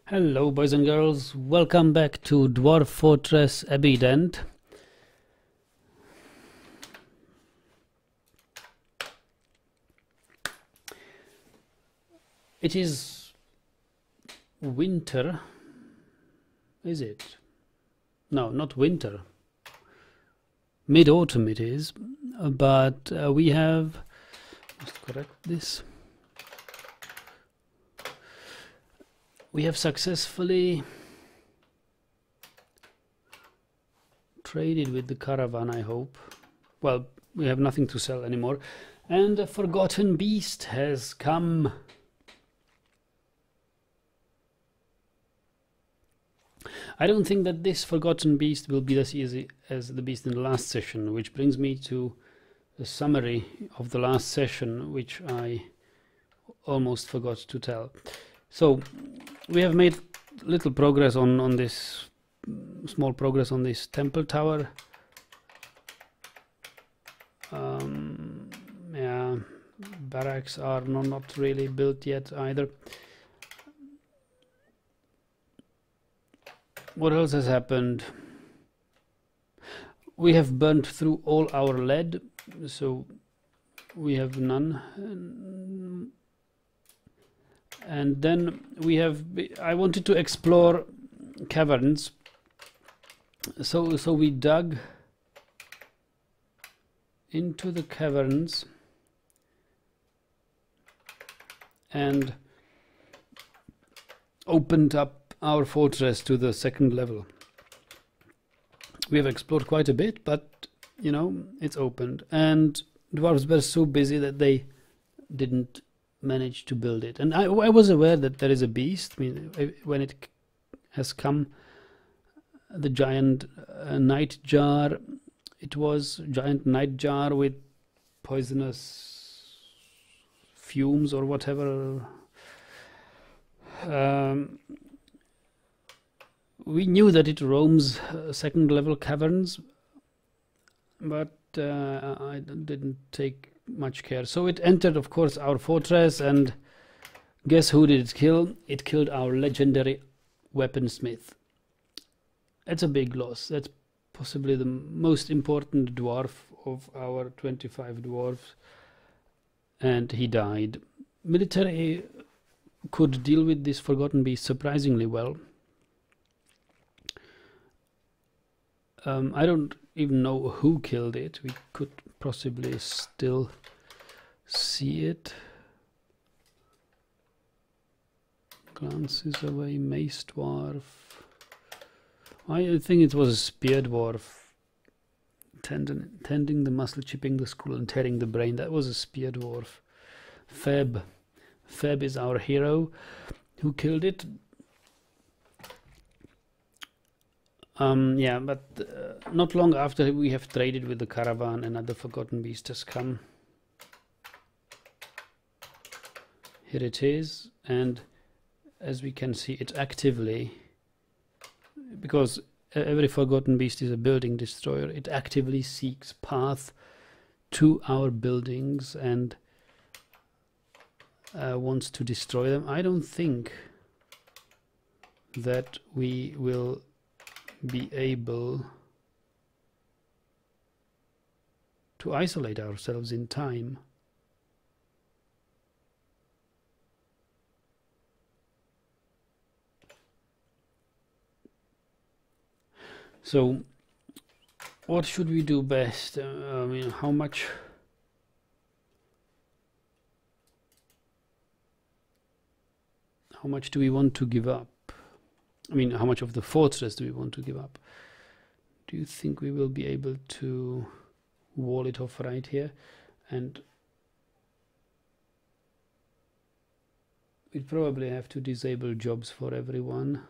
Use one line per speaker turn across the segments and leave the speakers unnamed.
Hello boys and girls, welcome back to Dwarf Fortress Abbeydent. It is winter, is it? No, not winter. Mid-autumn it is, but we have, must correct this. We have successfully traded with the caravan, I hope. Well, we have nothing to sell anymore. And a forgotten beast has come. I don't think that this forgotten beast will be as easy as the beast in the last session, which brings me to a summary of the last session, which I almost forgot to tell. So we have made little progress on this, small progress on this temple tower. Yeah, barracks are not really built yet either. What else has happened? We have burnt through all our lead, so we have none. And then we have, I wanted to explore caverns, so we dug into the caverns and opened up our fortress to the second level. We have explored quite a bit, but you know, it's opened, and dwarves were so busy that they didn't manage to build it. And I was aware that there is a beast. I mean, when it has come, the giant night jar, it was giant night jar with poisonous fumes or whatever. We knew that it roams second level caverns, but I didn't take much care. So it entered, of course, our fortress, and guess who did it kill? It killed our legendary weaponsmith. That's a big loss. That's possibly the most important dwarf of our 25 dwarfs, and he died. Military could deal with this forgotten beast surprisingly well. I don't even know who killed it. We could possibly still see it. Glances away, mace dwarf. I think it was a spear dwarf. Tending the muscle, chipping the skull, and tearing the brain. That was a spear dwarf. Feb is our hero who killed it. Yeah, but not long after we have traded with the caravan, another forgotten beast has come. Here it is, and as we can see, it actively, because every forgotten beast is a building destroyer, it actively seeks path to our buildings and wants to destroy them. I don't think that we will be able to isolate ourselves in time. So what should we do best? I mean, how much do we want to give up? I mean, how much of the fortress do we want to give up? Do you think we will be able to wall it off right here? And we'd probably have to disable jobs for everyone.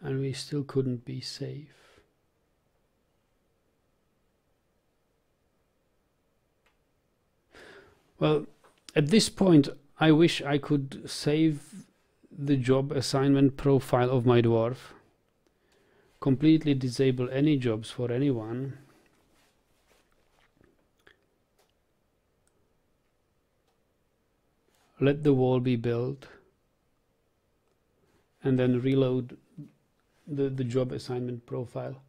And we still couldn't be safe. Well, at this point, I wish I could save the job assignment profile of my dwarf, completely disable any jobs for anyone, let the wall be built, and then reload the job assignment profile.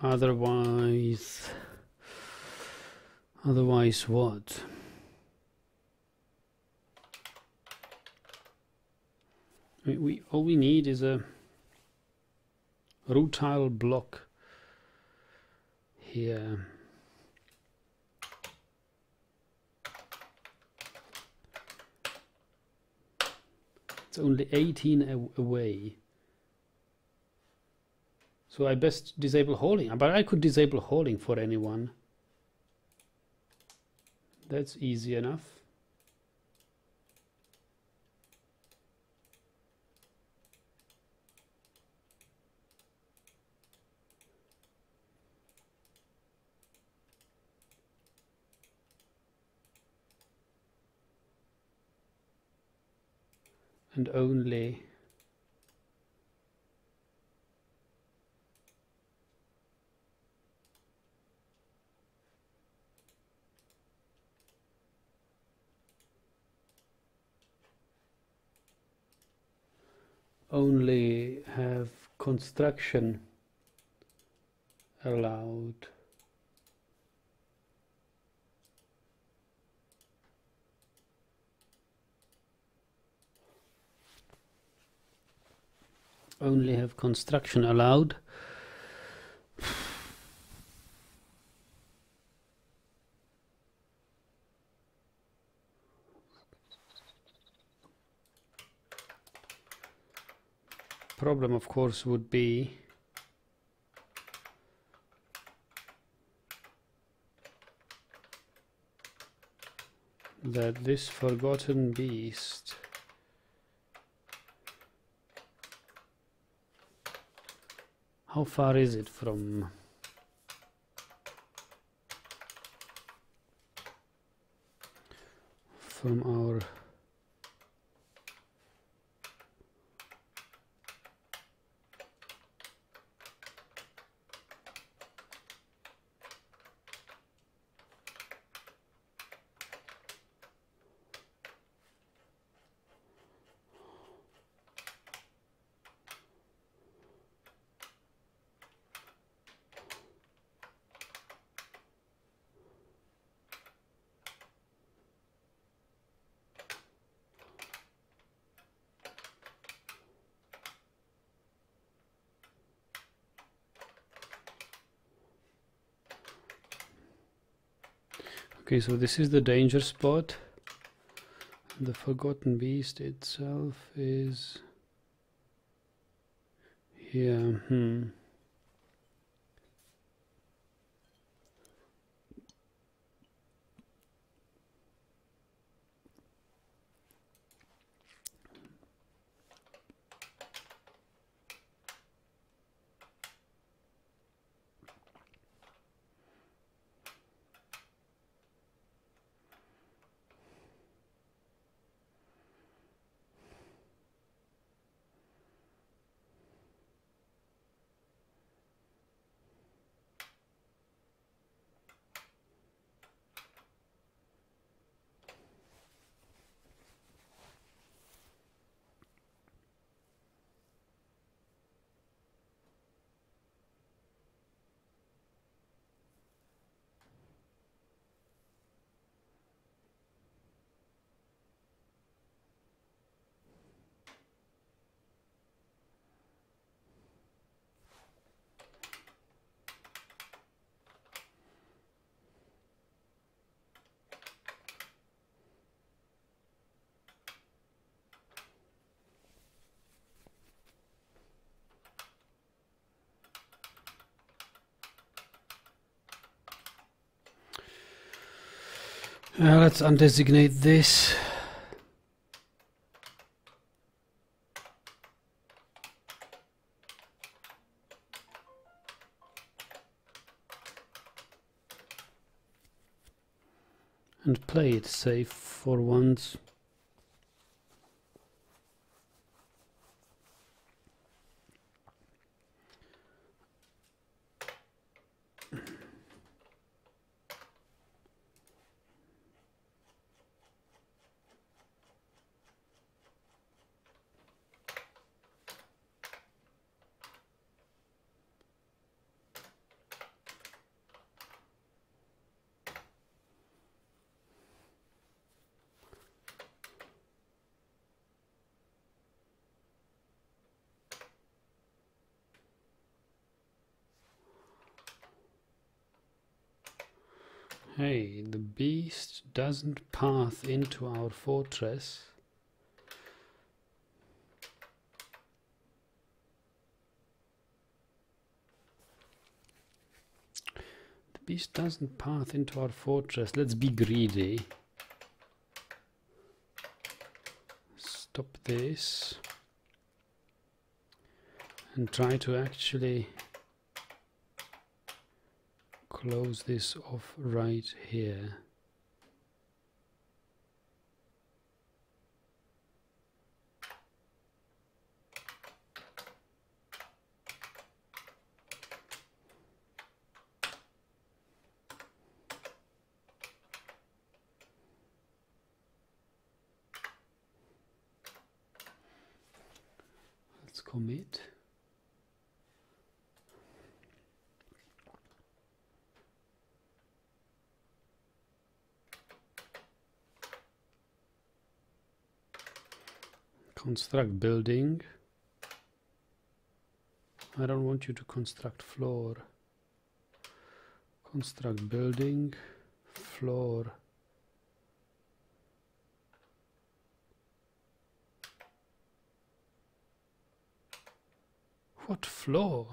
Otherwise what? All we need is a rutile block here. It's only 18 away. So I best disable hauling, but I could disable hauling for anyone. That's easy enough. And only have construction allowed. Only have construction allowed. Problem, of course, would be that this forgotten beast how far is it from our Okay, so this is the danger spot. The forgotten beast itself is here. Let's undesignate this. And play it safe for once. Hey, the beast doesn't path into our fortress. The beast doesn't path into our fortress. Let's be greedy. Stop this. And try to actually close this off right here. Let's commit. Construct building. I don't want you to construct floor. Construct building, floor. What floor?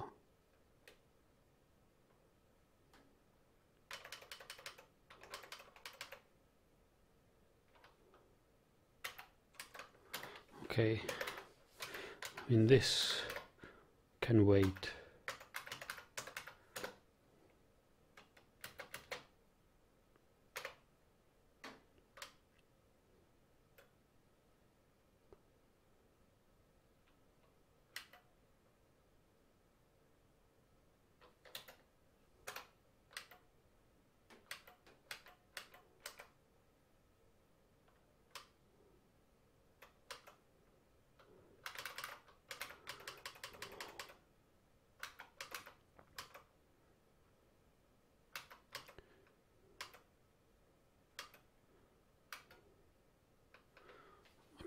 Okay, I mean this can wait.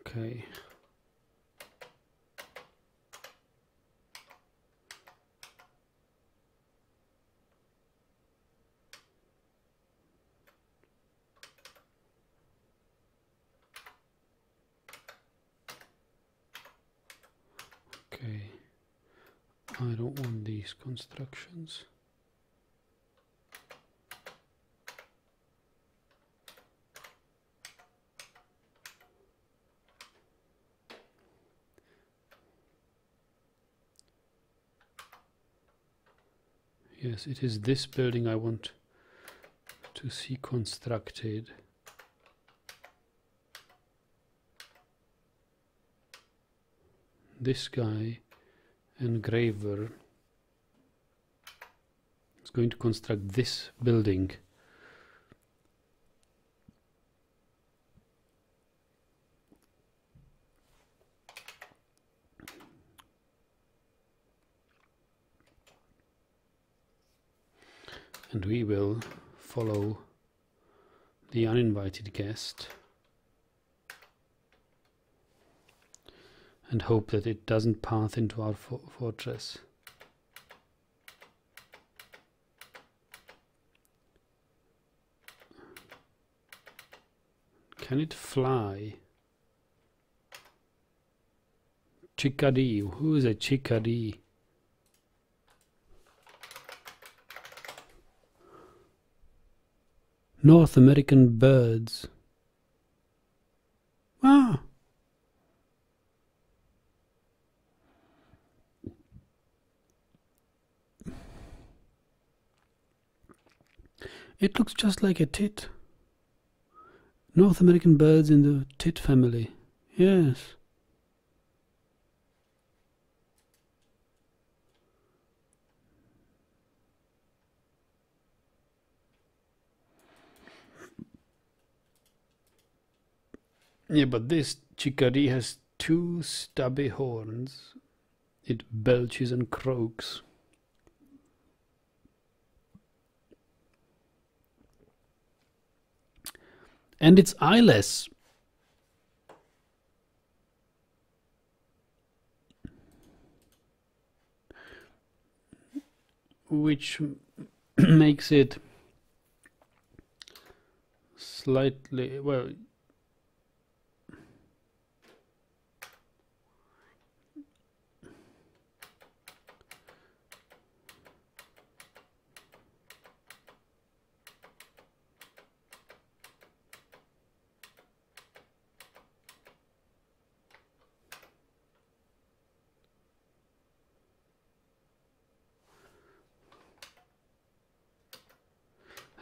Okay. Okay. I don't want these constructions. Yes, it is this building I want to see constructed. This guy, engraver, is going to construct this building. And we will follow the uninvited guest and hope that it doesn't path into our fortress. Can it fly? Chickadee. Who is a chickadee? North American birds. Ah. It looks just like a tit. North American birds in the tit family. Yes. Yeah, but this chickadee has two stubby horns. It belches and croaks. And it's eyeless. Which makes it slightly, well,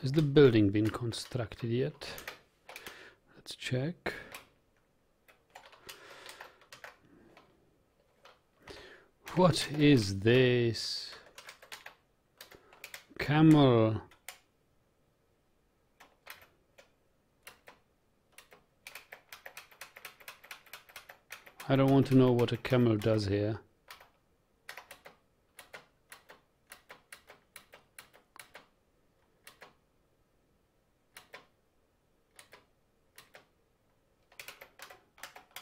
has the building been constructed yet? Let's check. What is this? Camel. I don't want to know what a camel does here.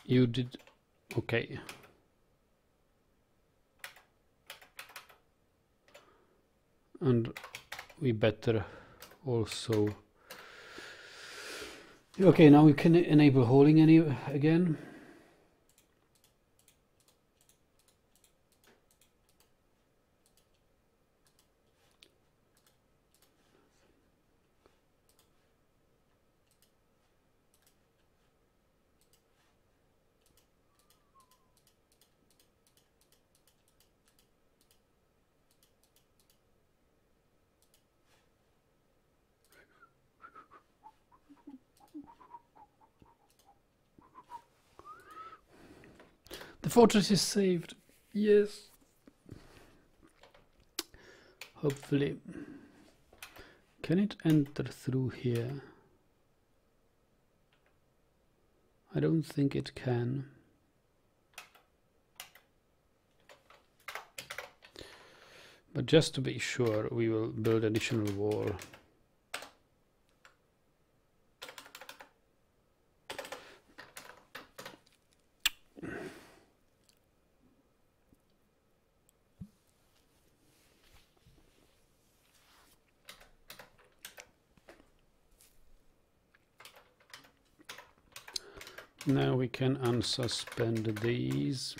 You did, okay. And we better also, okay, now we can enable holding again. The fortress is saved. Yes. Hopefully. Can it enter through here? I don't think it can. But just to be sure, we will build additional wall. Now we can unsuspend these.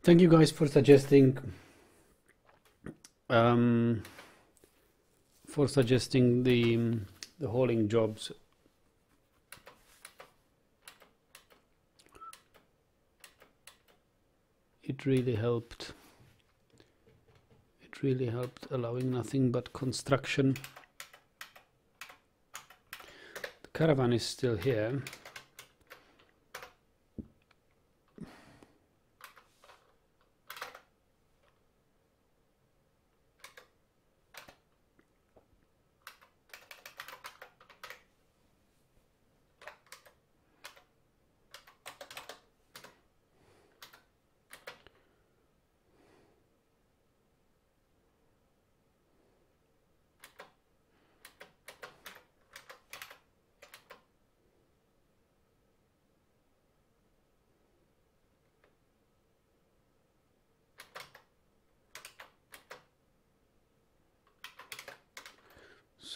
Thank you guys for suggesting the hauling jobs. It really helped. It really helped, allowing nothing but construction. The caravan is still here.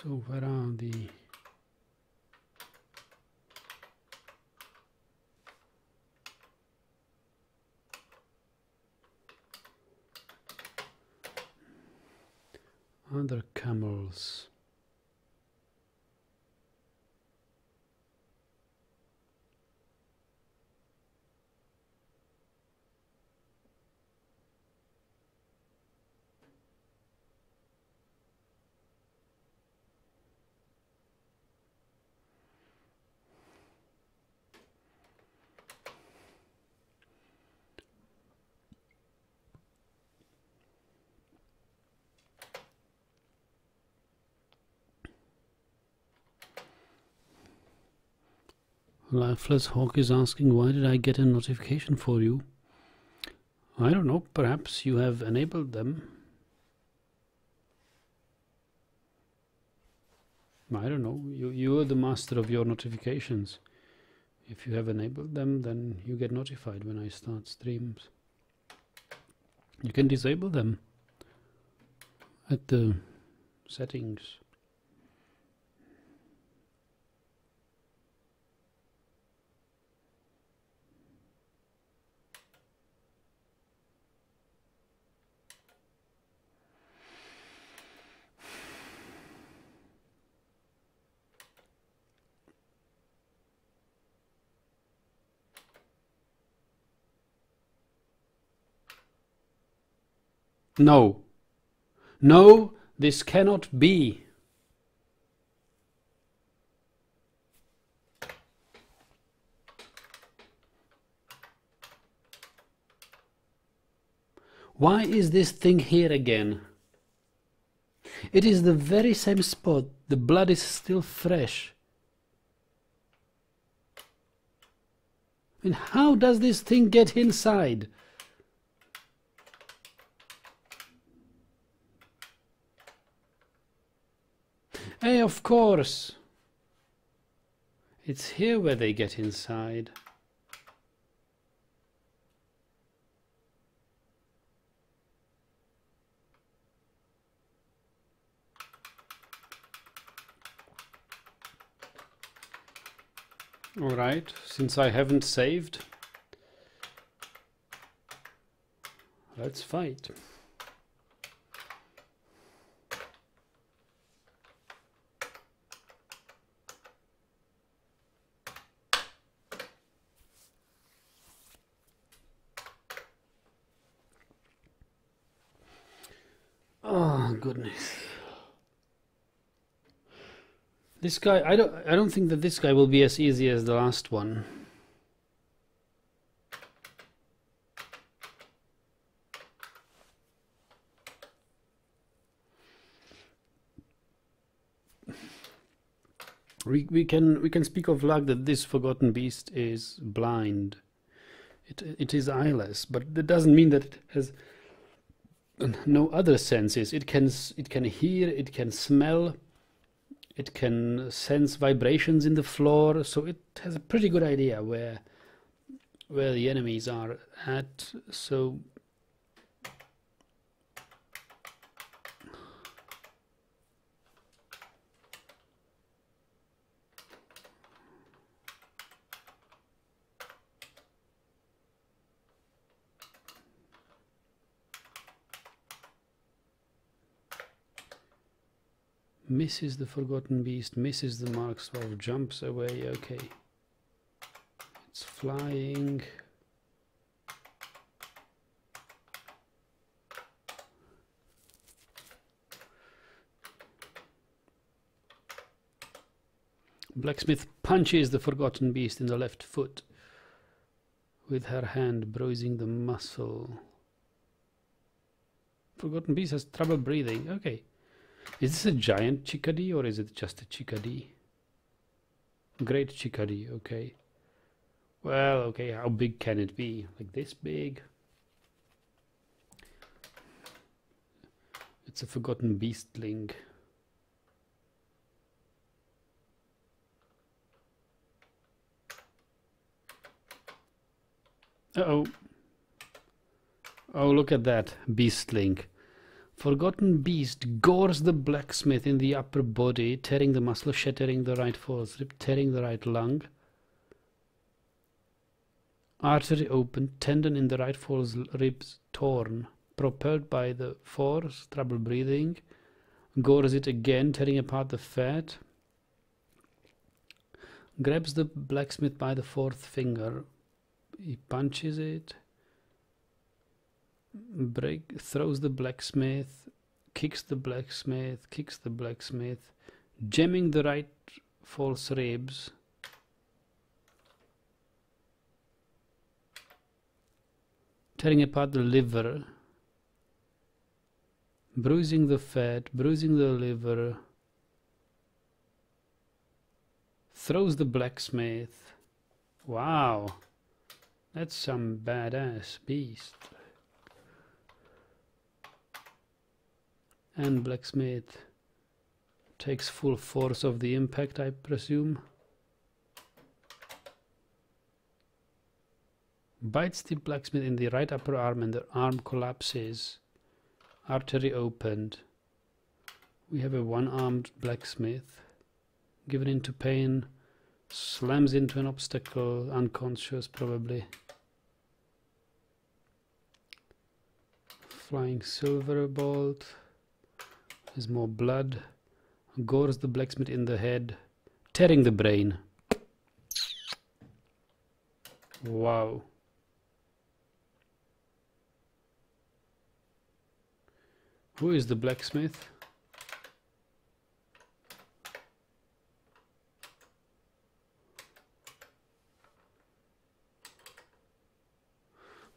So where are the... other camels? Lifeless Hawk is asking, why did I get a notification for you? I don't know, perhaps you have enabled them. I don't know, you are the master of your notifications. If you have enabled them, then you get notified when I start streams. You can disable them at the settings. No. No, this cannot be. Why is this thing here again? It is the very same spot. The blood is still fresh. And how does this thing get inside? Hey, of course. It's here where they get inside. All right, since I haven't saved, let's fight. Oh goodness. This guy, I don't think that this guy will be as easy as the last one. We can speak of luck that this forgotten beast is blind. It is eyeless, but that doesn't mean that it has no other senses. It can hear, it can smell, it can sense vibrations in the floor, so it has a pretty good idea where the enemies are at. So misses the forgotten beast, misses the mark 12, jumps away. Okay, it's flying. Blacksmith punches the forgotten beast in the left foot with her hand, bruising the muscle. Forgotten beast has trouble breathing. Okay. Is this a giant chickadee or is it just a chickadee? Great chickadee, okay. Well, okay, how big can it be? Like this big? It's a forgotten beastling. Uh-oh. Oh, look at that beastling. Forgotten beast gores the blacksmith in the upper body, tearing the muscle, shattering the right forerib, tearing the right lung. Artery open, tendon in the right foreribs torn, propelled by the force, trouble breathing. Gores it again, tearing apart the fat. Grabs the blacksmith by the fourth finger. He punches it. Throws the blacksmith, kicks the blacksmith, jamming the right false ribs. Tearing apart the liver, bruising the fat, bruising the liver. Throws the blacksmith. Wow, that's some badass beast. And blacksmith takes full force of the impact, I presume. Bites the blacksmith in the right upper arm and the arm collapses. Artery opened. We have a one-armed blacksmith. Given into pain, slams into an obstacle, unconscious probably. Flying silver bolt. There's more blood. Gores the blacksmith in the head, tearing the brain. Wow. Who is the blacksmith?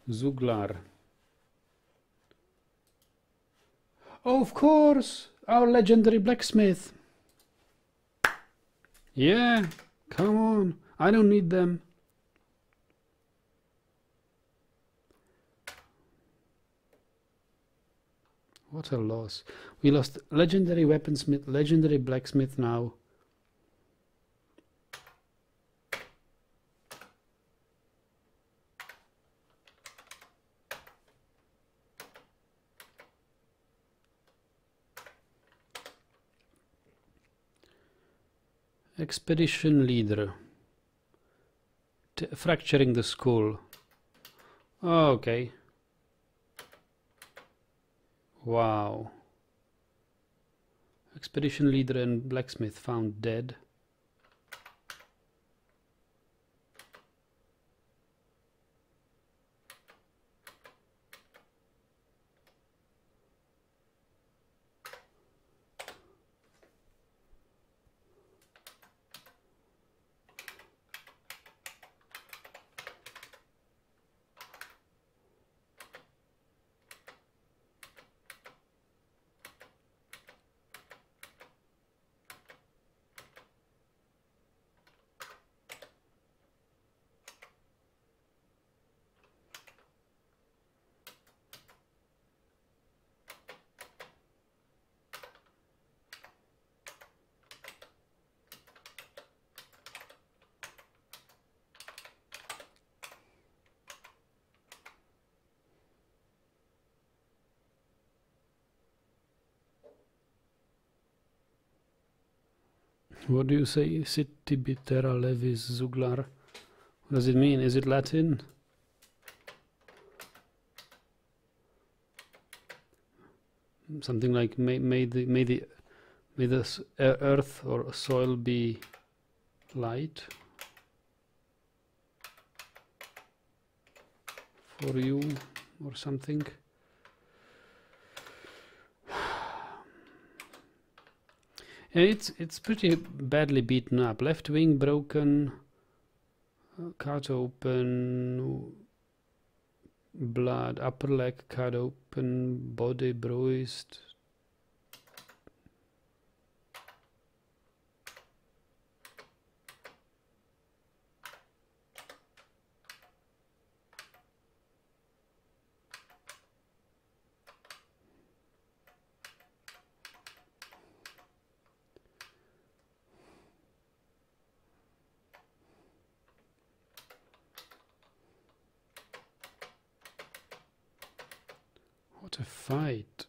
Zuglar. Oh, of course, our legendary blacksmith. Yeah, come on, I don't need them. What a loss. We lost legendary weaponsmith, legendary blacksmith now. Expedition leader. Fracturing the skull. Oh, okay. Wow. Expedition leader and blacksmith found dead. What do you say? Sit tibitera levis zuglar. What does it mean? Is it Latin? Something like may the earth or soil be light for you or something. It's pretty badly beaten up. Left wing broken, cut open, blood, upper leg cut open, body bruised. What a fight.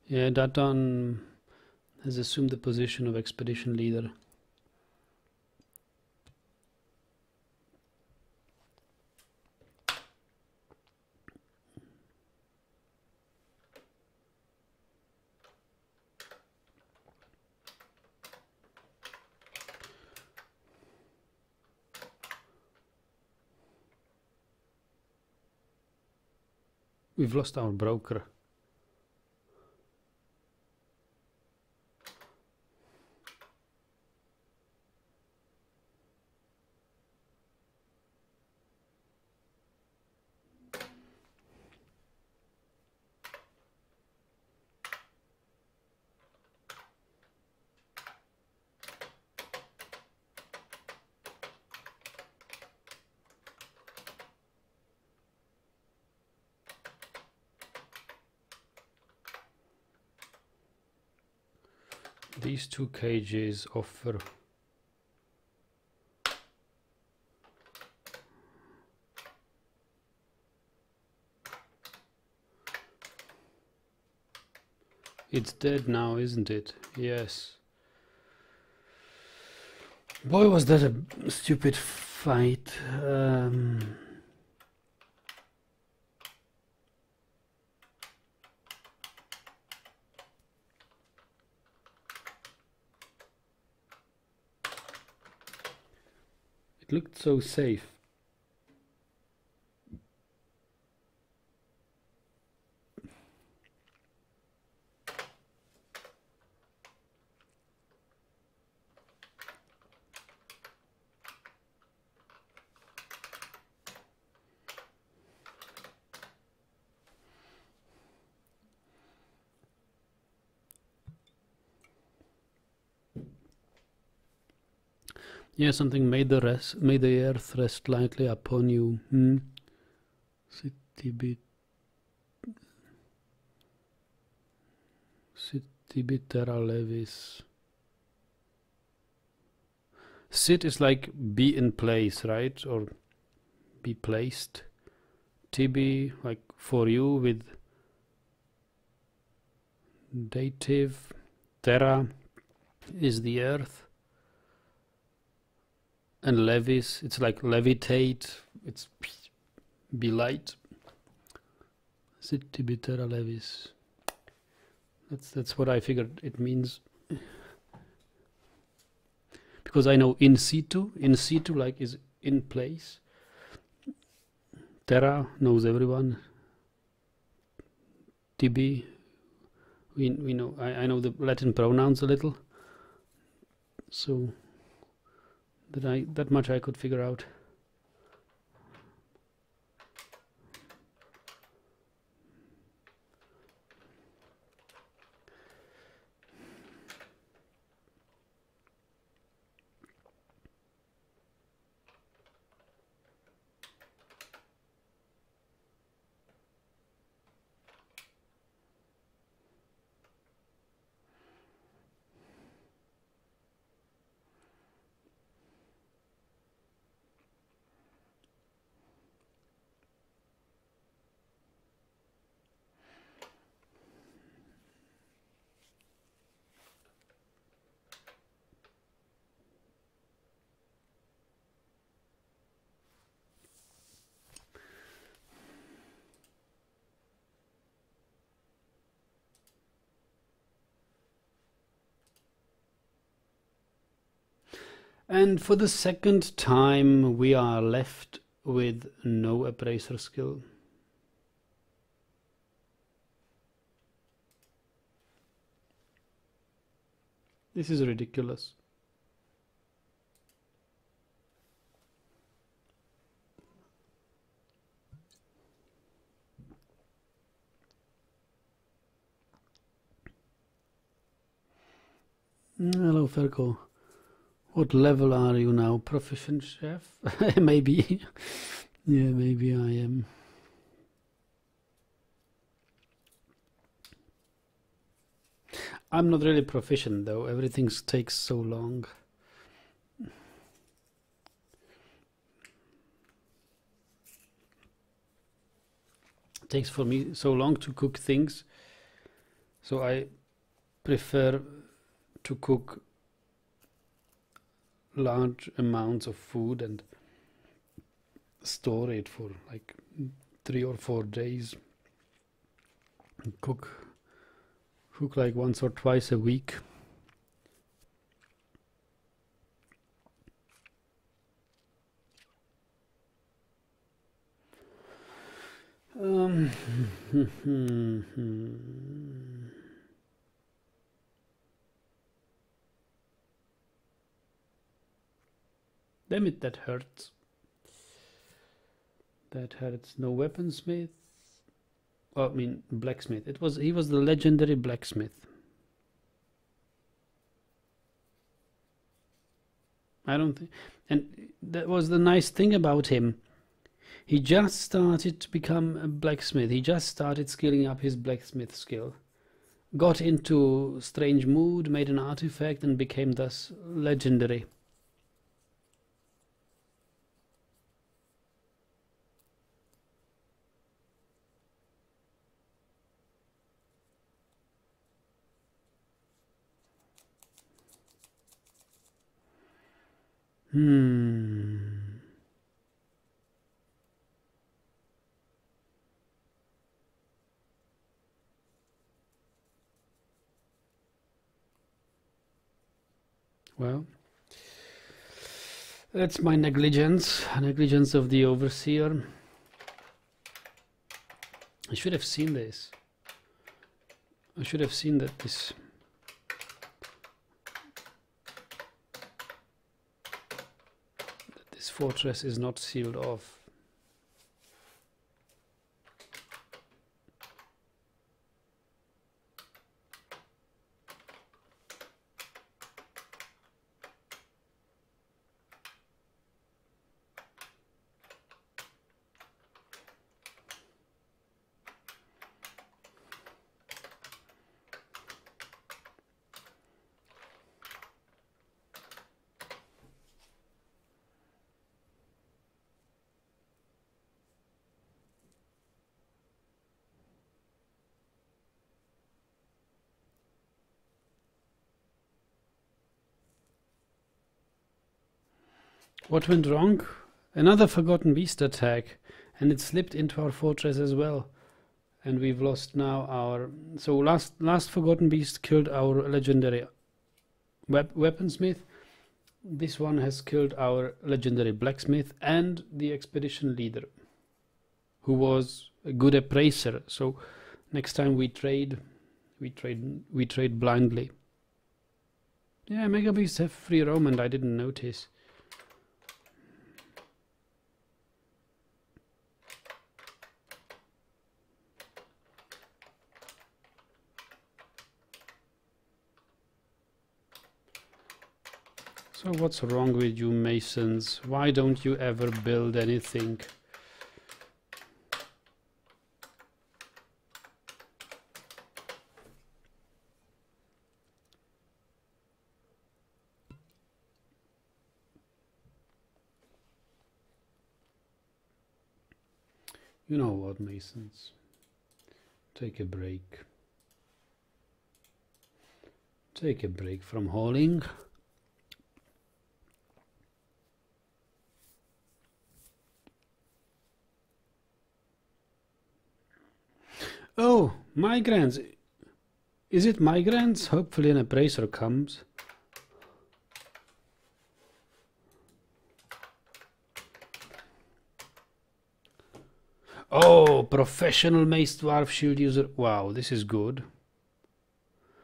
Yeah, Daton has assumed the position of expedition leader. We've lost our broker. These two cages offer it's dead now, isn't it? Yes. Boy, was that a stupid fight. It looked so safe. Yeah, something made the earth rest lightly upon you. Sit terra levis. Sit is like be in place, right? Or be placed. Tibi, like for you with dative. Terra is the earth. And levis, it's like levitate, it's be light. Sit tibi terra levis. That's what I figured it means. Because I know in situ like is in place. Terra knows everyone. Tibi, we know. I know the Latin pronouns a little, so that much I could figure out. And for the second time, we are left with no appraiser skill. This is ridiculous. Hello, Ferko. What level are you now? Proficient chef? Maybe. Yeah, maybe I am. I'm not really proficient though. Everything takes so long. It takes for me so long to cook things. So I prefer to cook large amounts of food and store it for like 3 or 4 days. Cook like once or twice a week. Damn it, that hurts. That hurts. No weaponsmith. Well, I mean blacksmith. He was the legendary blacksmith. I don't think, and that was the nice thing about him. He just started to become a blacksmith. He just started skilling up his blacksmith skill. Got into strange mood, made an artifact, and became thus legendary. Well, that's my negligence of the overseer. I should have seen this. I should have seen that this fortress is not sealed off. What went wrong? Another Forgotten Beast attack, and it slipped into our fortress as well. And we've lost now our... So last Forgotten Beast killed our legendary weaponsmith. This one has killed our legendary blacksmith and the expedition leader, who was a good appraiser. So next time we trade blindly. Yeah, Mega Beasts have free roam and I didn't notice. So what's wrong with you masons? Why don't you ever build anything? You know what, masons? Take a break. Take a break from hauling. Oh, migrants. Is it migrants? Hopefully an appraiser comes. Oh, professional mace dwarf shield user. Wow, this is good.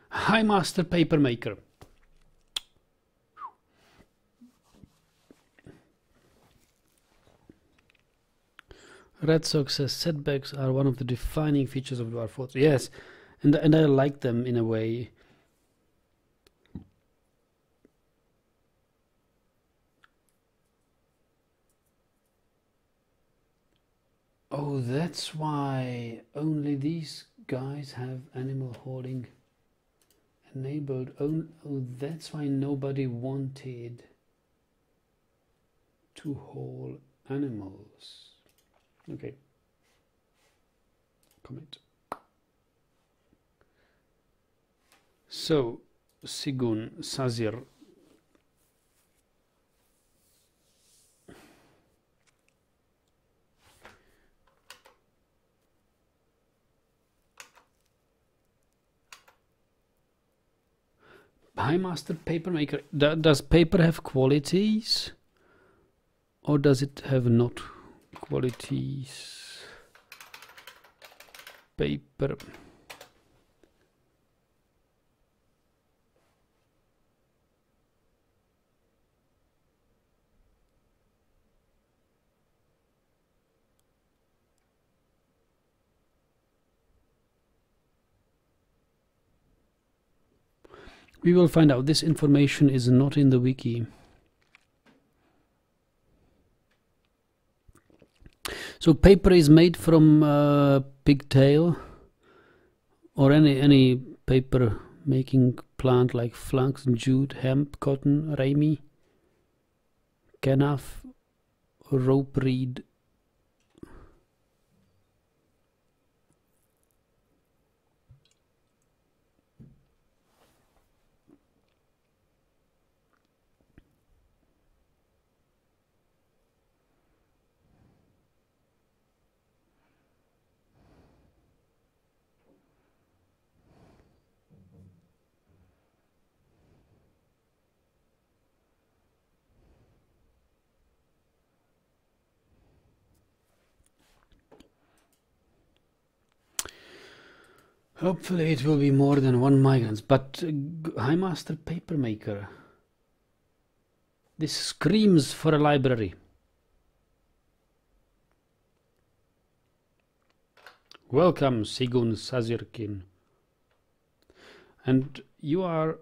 High master paper maker. Red Sox says setbacks are one of the defining features of Dwarf Fortress. Yes, and I like them in a way. Oh, that's why only these guys have animal hauling enabled. Oh, that's why nobody wanted to haul animals. Okay. Comment. So, Sigun Sazir. Hi, Master Papermaker. Does paper have qualities? Or does it have not qualities? Paper. We will find out. This information is not in the wiki. So paper is made from pigtail or any paper making plant like flax, jute, hemp, cotton, ramie, kenaf, rope reed. Hopefully it will be more than 1 migrants, but High Master Papermaker, this screams for a library. Welcome, Sigun Sazirkin. And you are,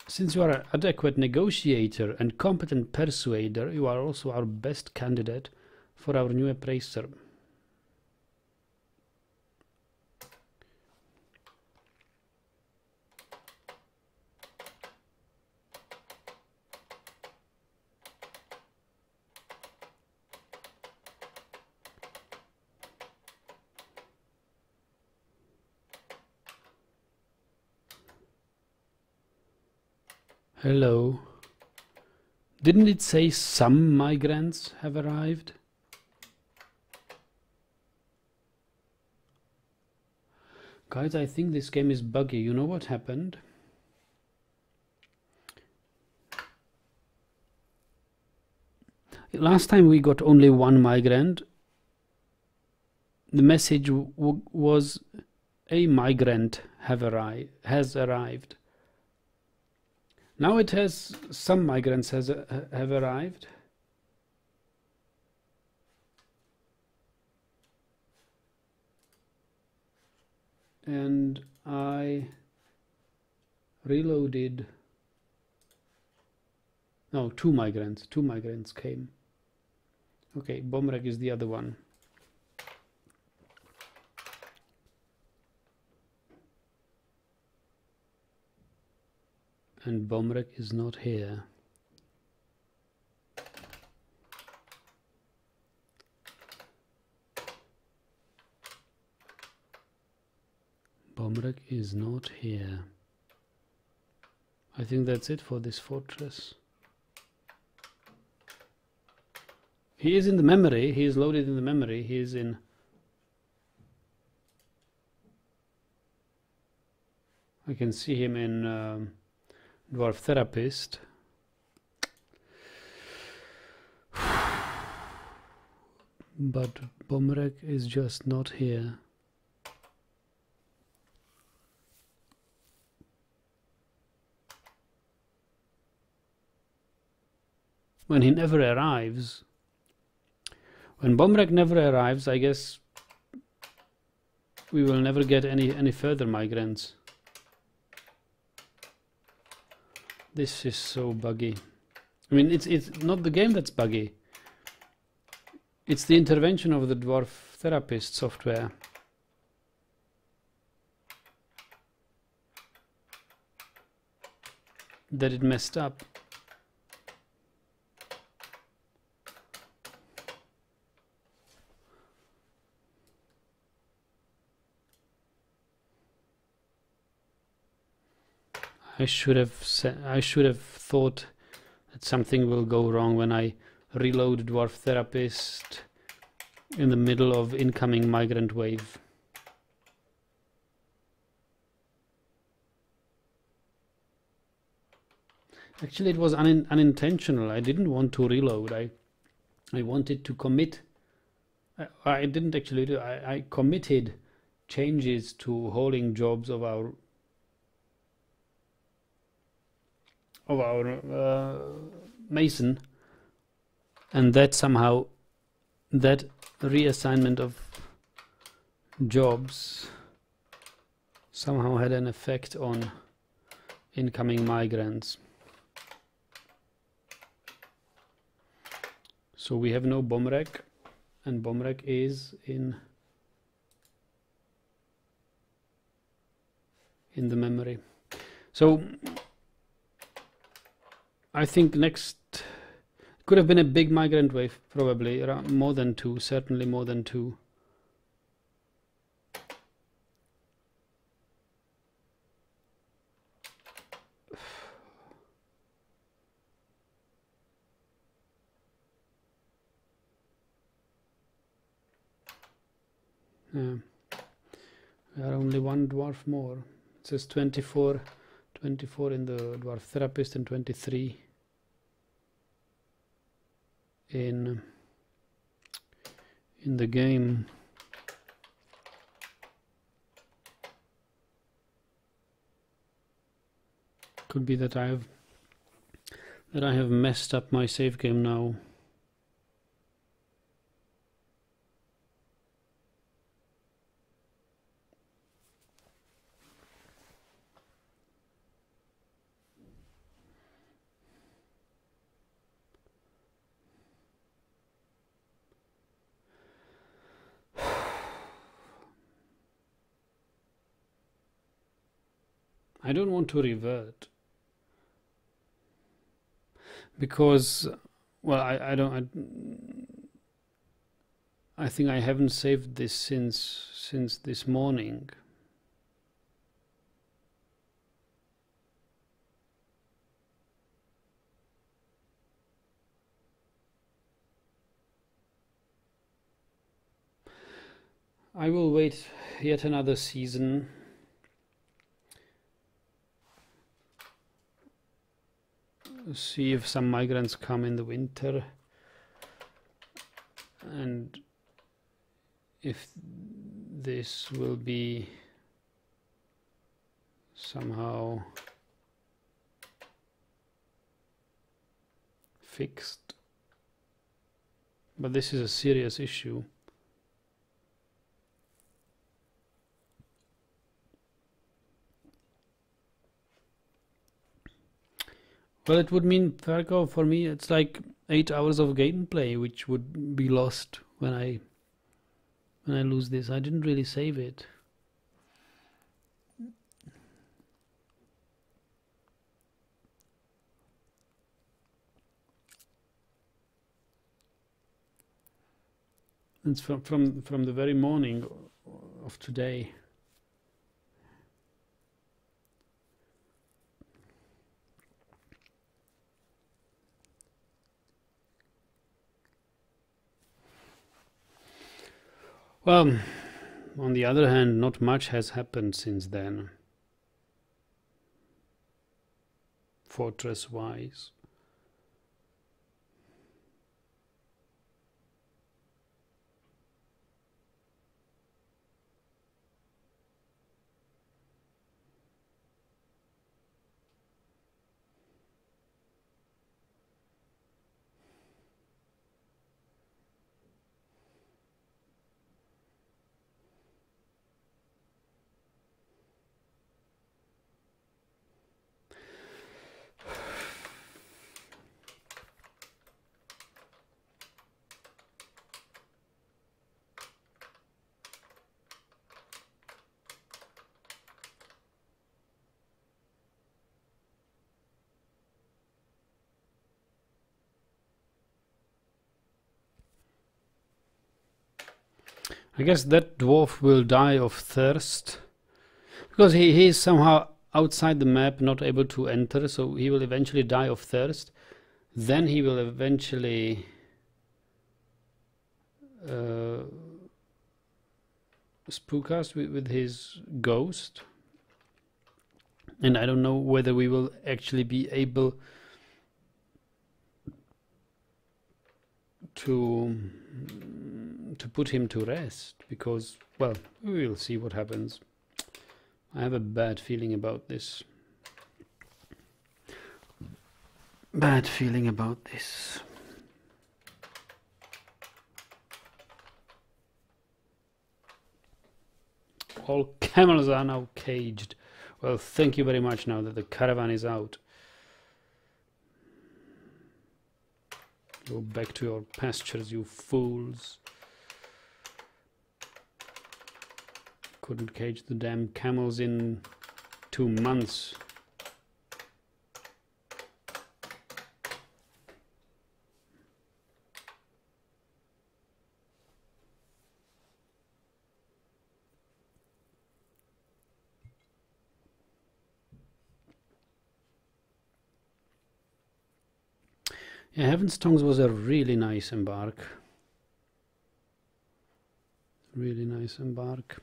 since you are an adequate negotiator and competent persuader, you are also our best candidate for our new appraiser. Hello. Didn't it say some migrants have arrived? Guys, I think this game is buggy. You know what happened? Last time we got only 1 migrant. The message was a migrant has arrived. Now it has some migrants have arrived. And I reloaded. No, 2 migrants. 2 migrants came. Okay, Bomrek is the other one. And Bomrek is not here. Bomrek is not here. I think that's it for this fortress. He is in the memory. He is loaded in the memory. He is in... I can see him in Dwarf Therapist. But Bomrek is just not here. When he never arrives, when Bomrek never arrives, I guess we will never get any further migrants. This is so buggy. I mean, it's not the game that's buggy. It's the intervention of the Dwarf Therapist software. That it messed up. I should have thought that something will go wrong when I reload Dwarf Therapist in the middle of incoming migrant wave. Actually, it was unintentional. I didn't want to reload. I wanted to commit. I didn't actually do. I committed changes to hauling jobs of our mason, and that somehow, that reassignment of jobs somehow had an effect on incoming migrants. So we have no bomb rack, and bomb rack is in the memory. So I think next could have been a big migrant wave, probably around more than 2, certainly more than 2. Yeah. We are only one dwarf more. It says 24 in the Dwarf Therapist and 23 in the game. Could be that I have messed up my save game now. I don't want to revert because, well, I think I haven't saved this since this morning. I will wait yet another season. See if some migrants come in the winter, and if this will be somehow fixed. But this is a serious issue. Well, it would mean, Fargo, for me, it's like 8 hours of gameplay, which would be lost when I lose this. I didn't really save it. It's from the very morning of today. Well, on the other hand, not much has happened since then, fortress-wise. I guess that dwarf will die of thirst, because he is somehow outside the map, not able to enter, so he will eventually die of thirst. Then he will eventually spook us with his ghost. And I don't know whether we will actually be able to put him to rest, because, well, we will see what happens. I have a bad feeling about this. Bad feeling about this. All camels are now caged. Well, thank you very much now that the caravan is out. Go back to your pastures, you fools. Couldn't cage the damn camels in 2 months. Yeah, Heaven's Tongues was a really nice embark. Really nice embark.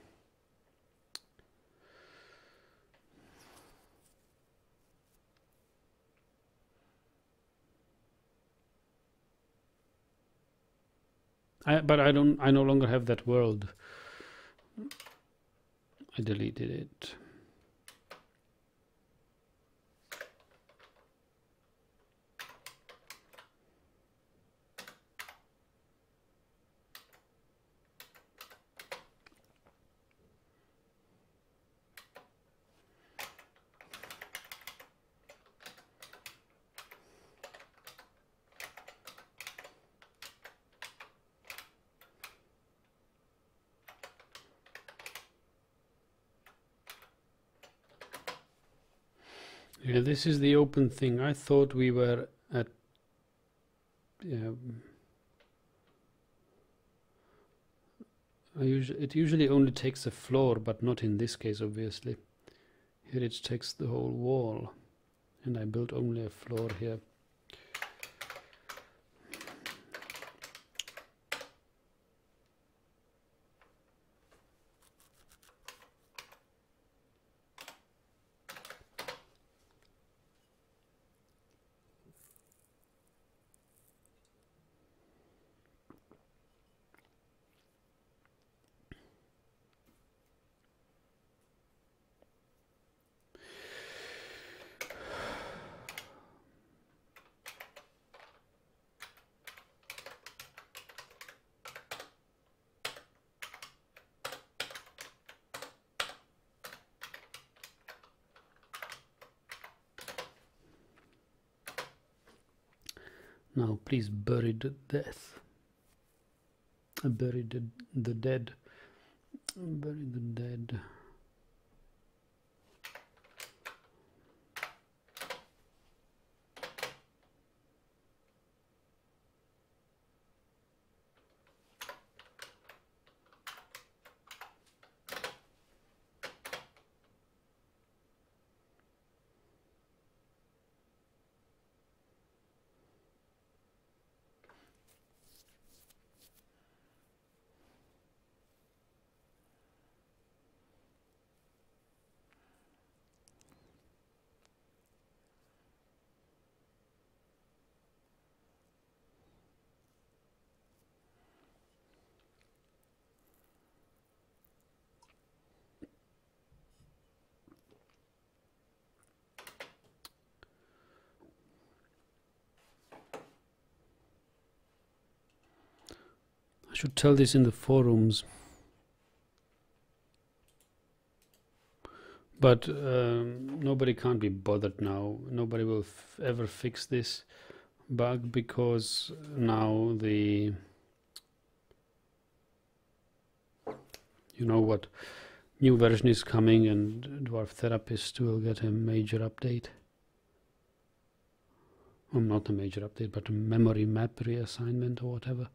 But I no longer have that world. I deleted it. Yeah, this is the open thing. I thought we were at... Yeah. It usually only takes a floor, but not in this case, obviously. Here it takes the whole wall. And I built only a floor here. Now please bury the death. Bury the dead. Bury the dead. I should tell this in the forums, but nobody can't be bothered now. Nobody will ever fix this bug, because now the, you know what, new version is coming, and Dwarf Therapist will get a major update. Well, not a major update, but a memory map reassignment or whatever.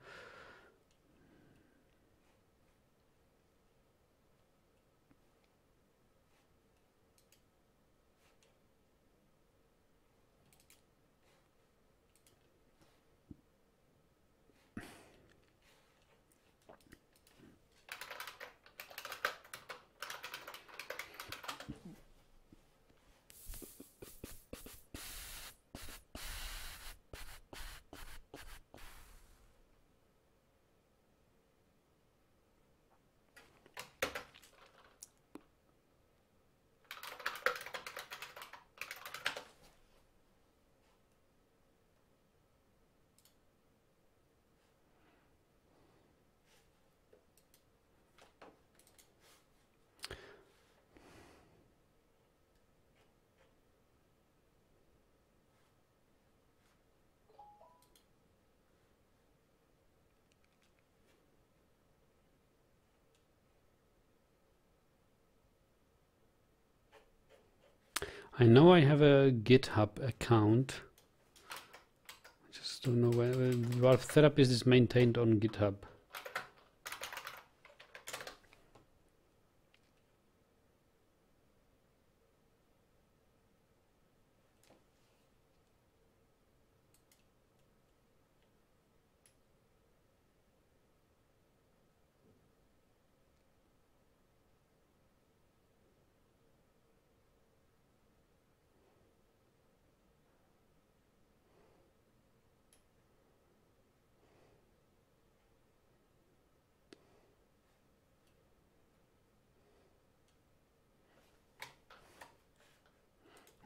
I know I have a GitHub account. I just don't know where Dwarf Therapist is maintained on GitHub.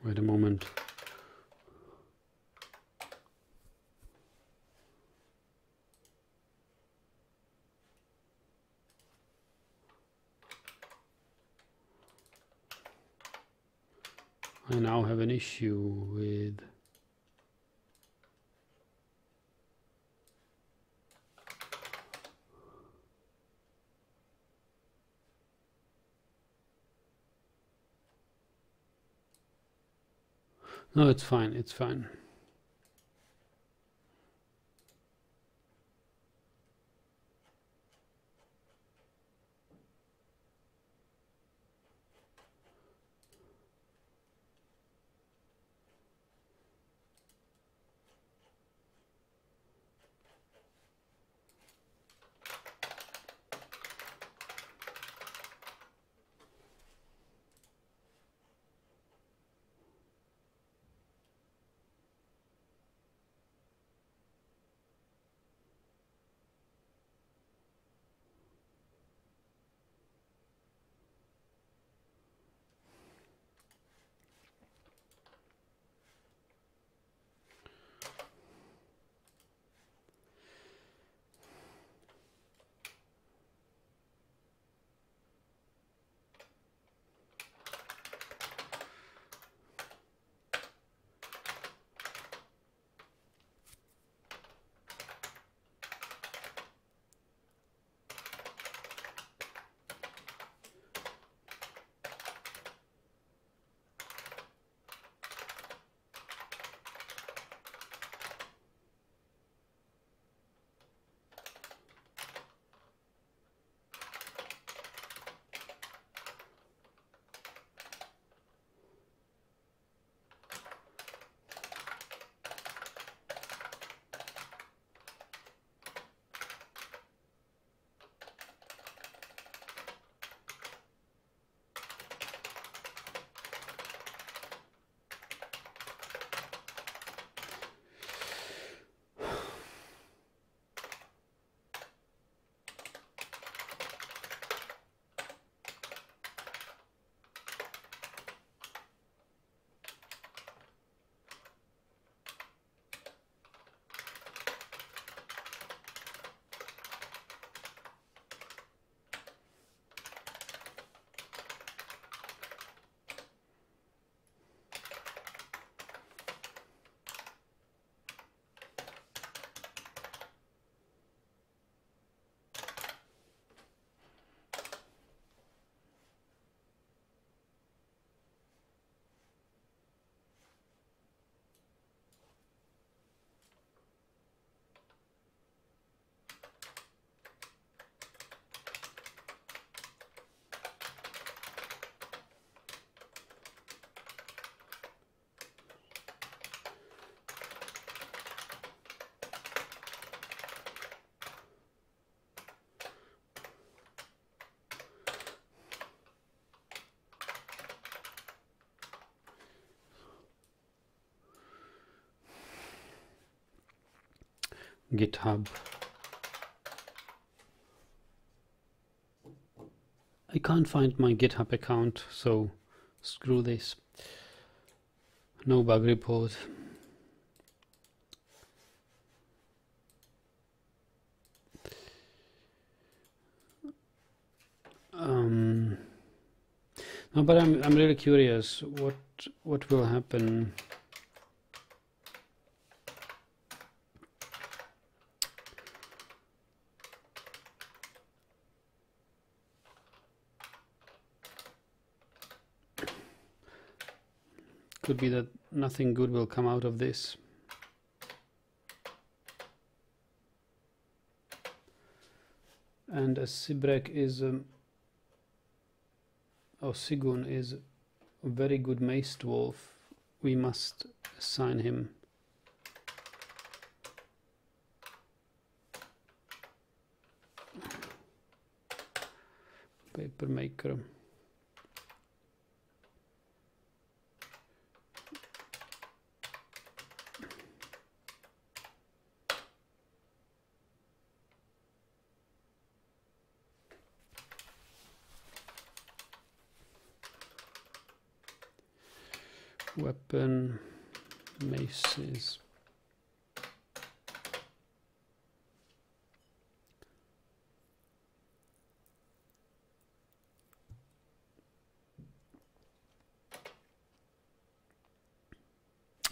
Wait a moment. I now have an issue with no, it's fine, it's fine. GitHub. I can't find my GitHub account, so screw this. No bug report. No, but I'm really curious what will happen. could be that nothing good will come out of this. And as Sibrek is or Sigun is a very good mace dwarf, we must assign him paper maker. Weapon, maces.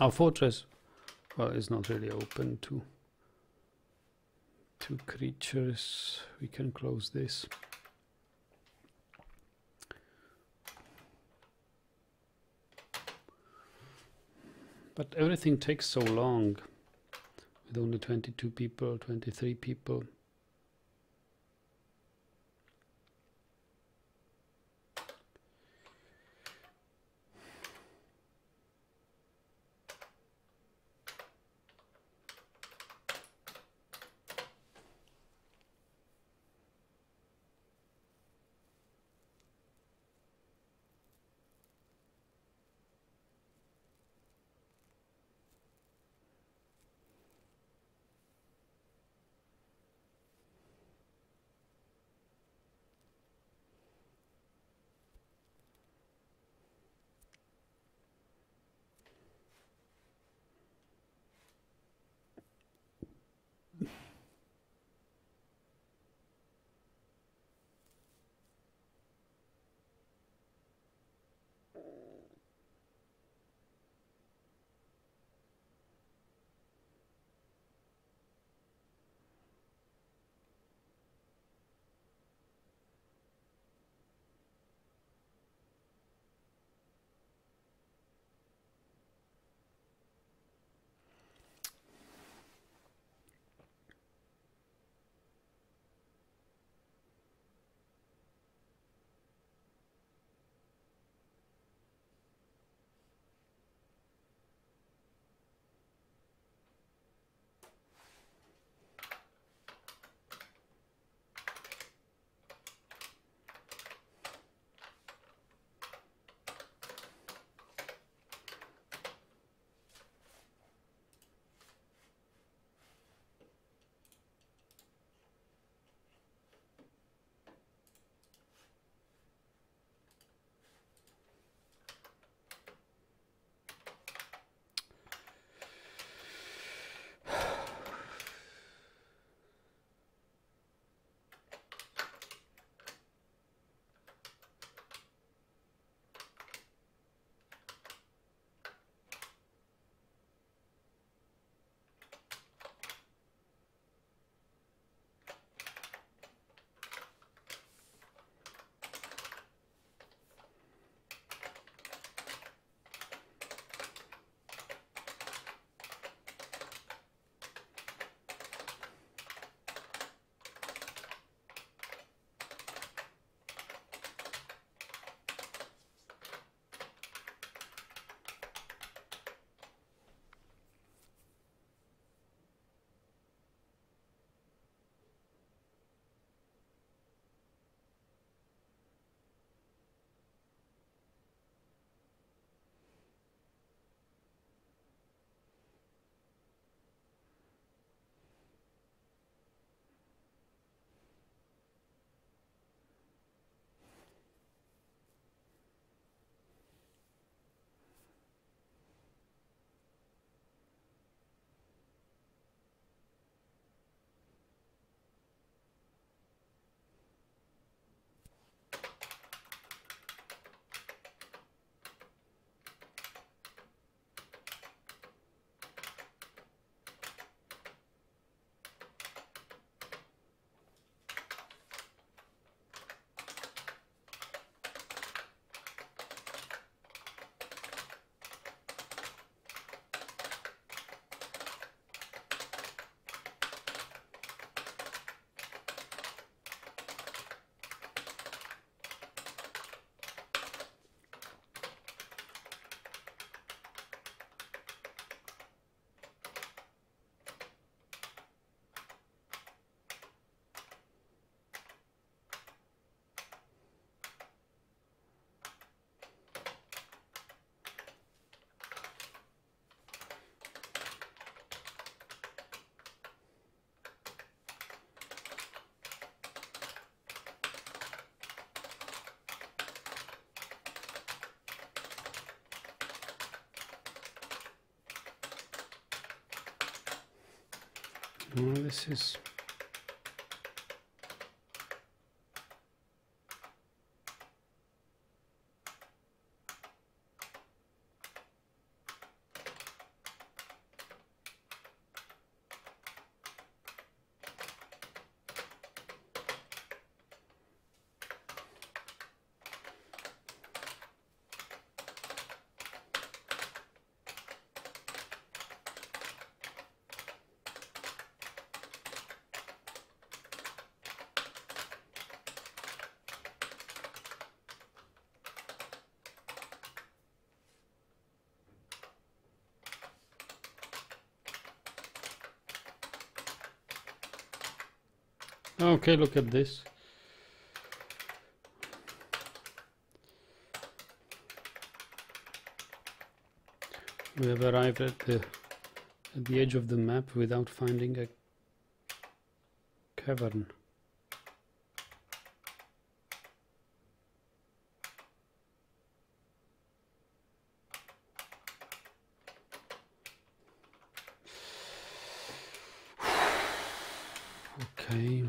Our fortress, well, is not really open to creatures. We can close this. But everything takes so long with only 22 people, 23 people. Oh, this is... Okay, look at this. We have arrived at the edge of the map without finding a cavern. Okay.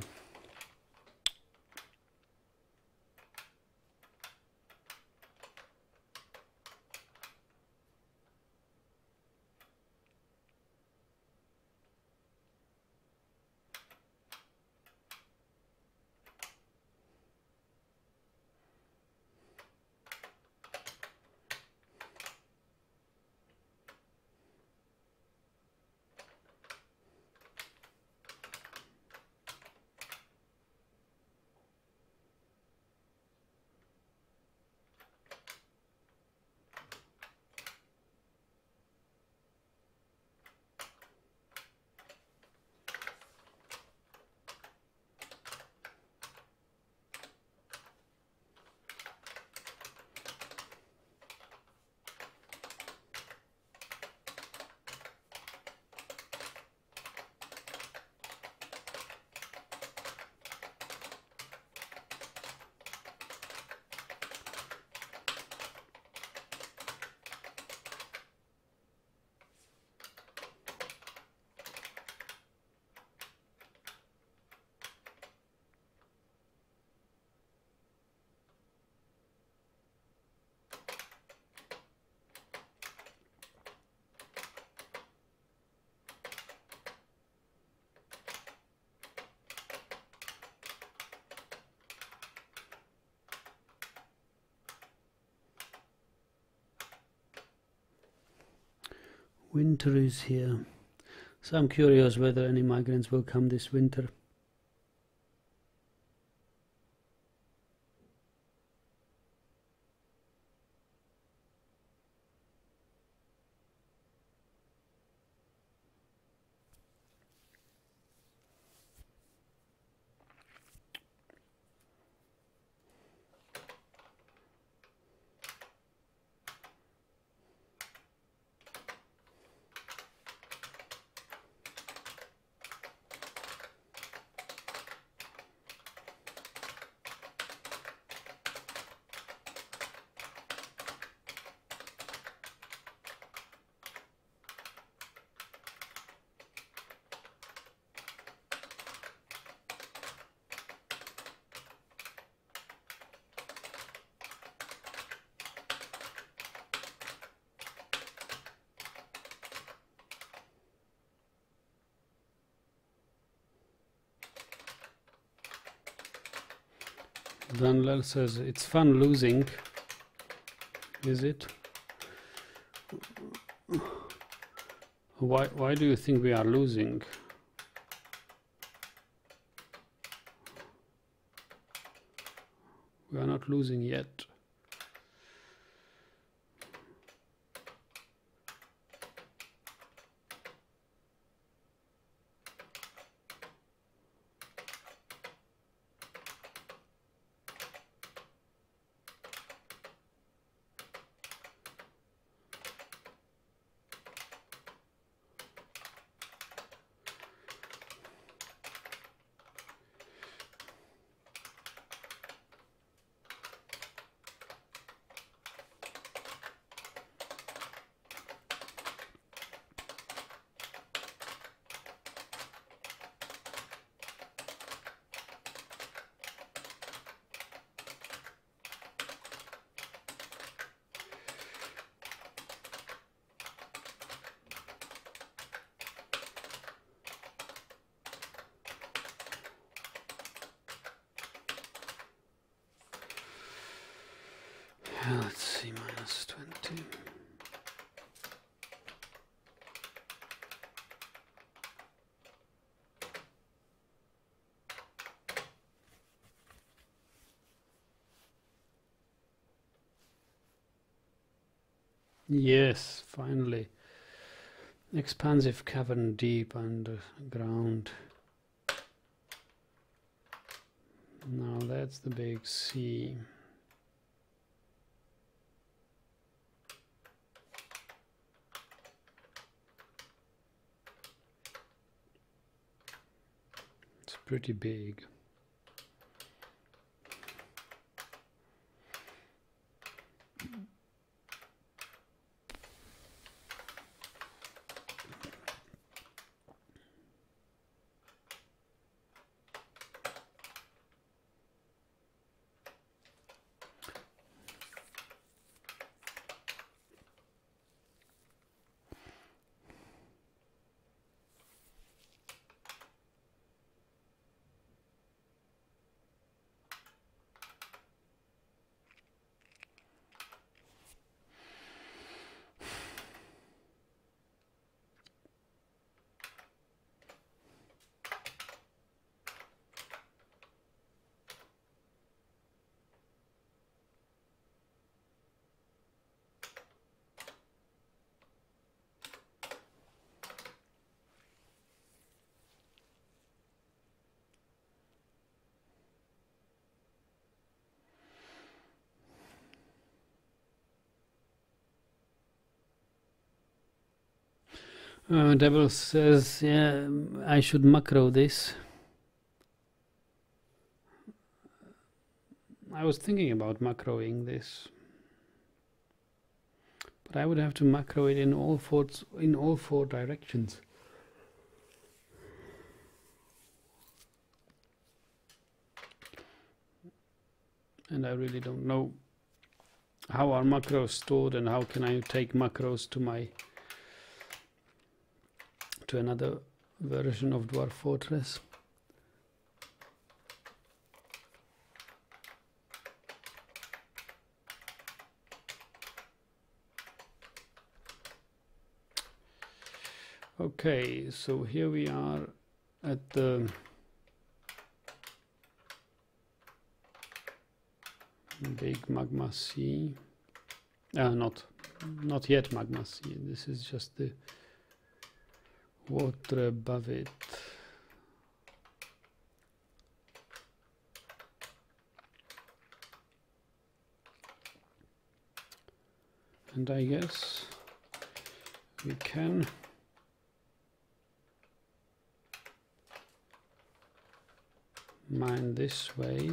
Winter is here, so I'm curious whether any migrants will come this winter. Danlel says, it's fun losing, is it? Why do you think we are losing? We are not losing yet. Let's see, -20. Yes, finally. Expansive cavern deep underground. Now that's the big sea. It's pretty big. Devil says, yeah, I should macro this. I was thinking about macroing this, but I would have to macro it in all four directions. And I really don't know how are macros stored and how can I take macros to another version of Dwarf Fortress. Okay, so here we are at the big magma sea. Not yet magma sea. This is just the water above it. And I guess we can mine this way.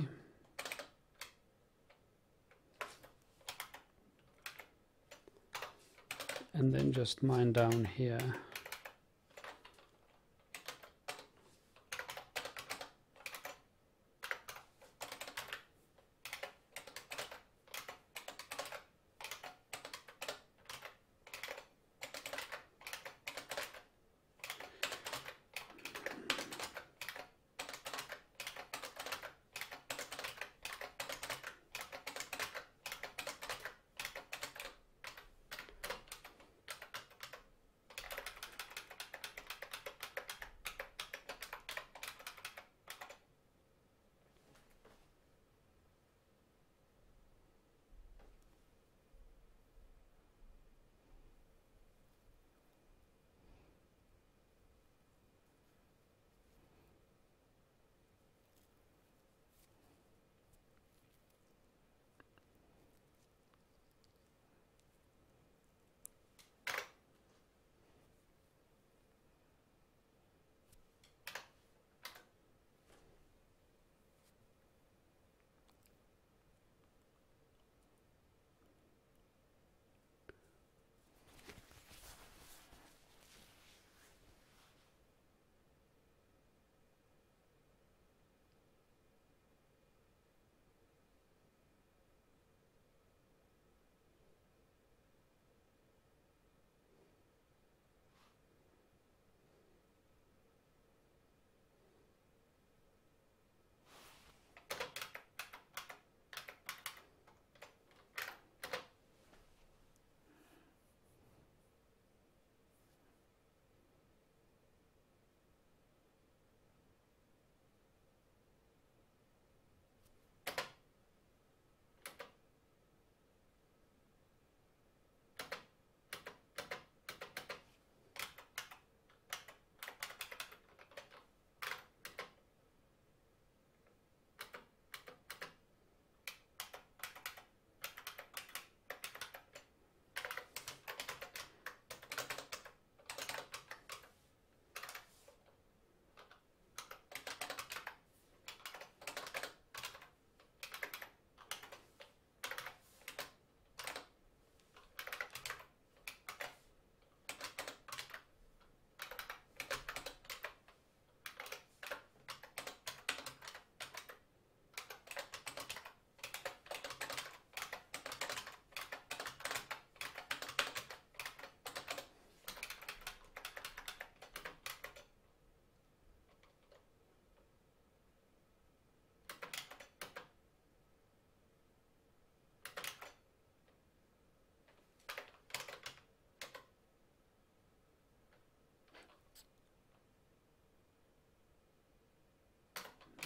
And then just mine down here.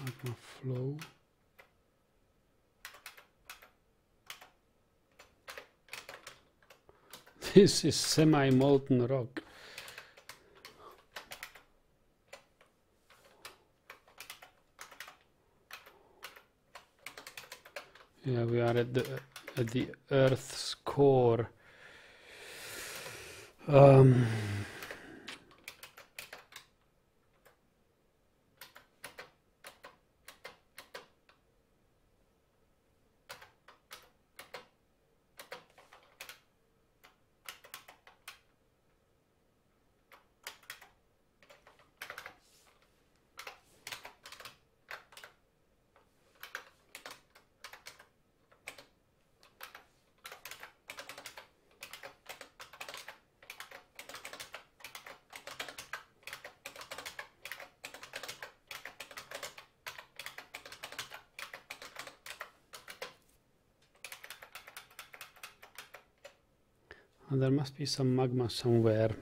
Magma flow. This is semi-molten rock. Yeah, we are at the Earth's core. And there must be some magma somewhere.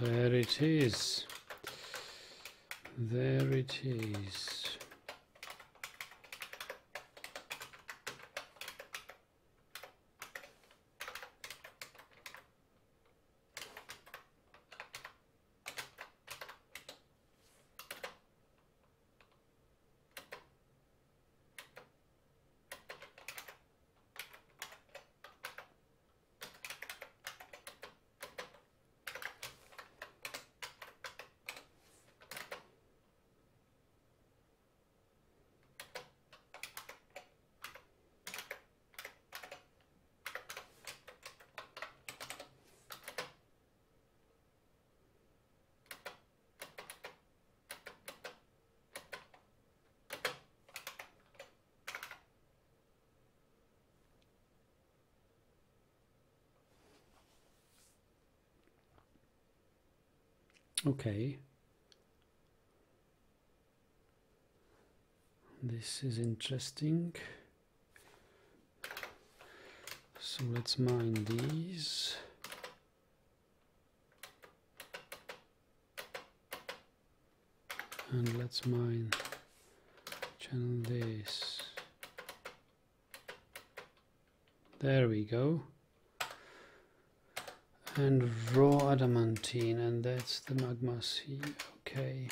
There it is. There it is. Okay. This is interesting. So let's mine these. And let's mine channel this. There we go. And raw adamantine, and that's the magma sea. Okay.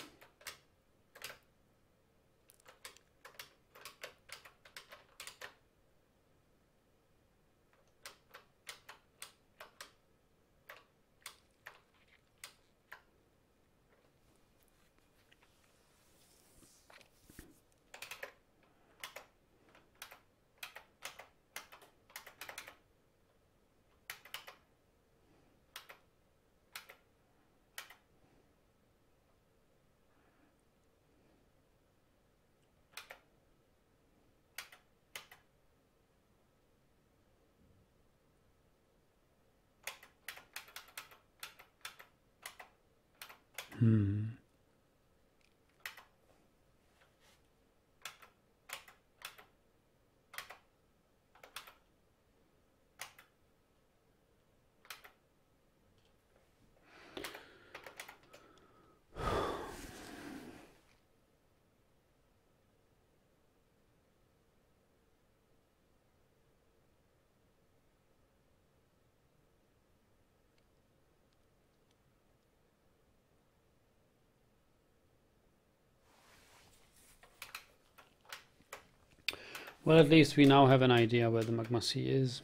Well, at least we now have an idea where the magma sea is.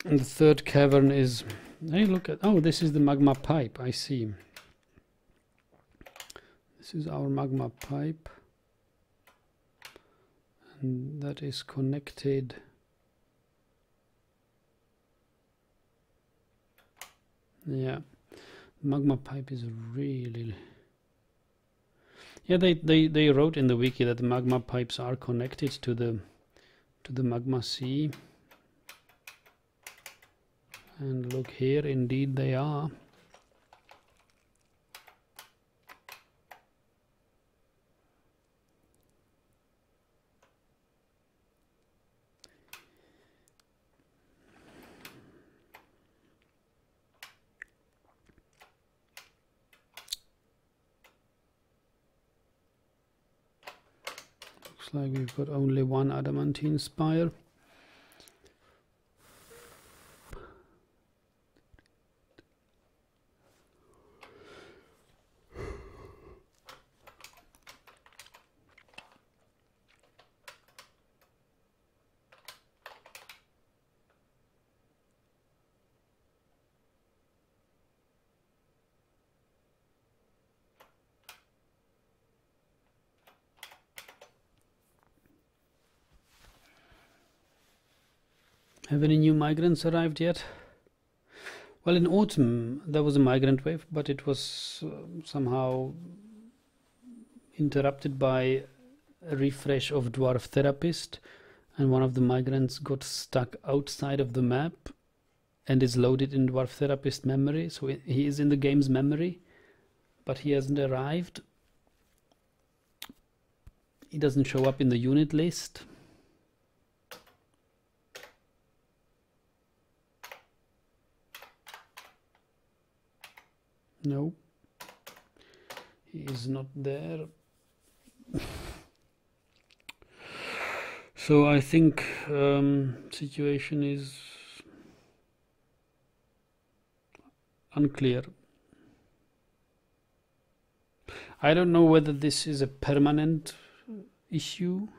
And the third cavern is, hey, look at, oh, this is the magma pipe, I see. This is our magma pipe. And that is connected. Yeah, magma pipe is really... Yeah, they wrote in the wiki that the magma pipes are connected to the magma sea. And look here, indeed they are. Looks like we've got only one adamantine spire. Have any new migrants arrived yet? Well, in autumn there was a migrant wave, but it was somehow interrupted by a refresh of Dwarf Therapist, and one of the migrants got stuck outside of the map and is loaded in Dwarf Therapist memory, so he is in the game's memory, but he hasn't arrived. He doesn't show up in the unit list. No, he is not there. So I think situation is unclear. I don't know whether this is a permanent issue.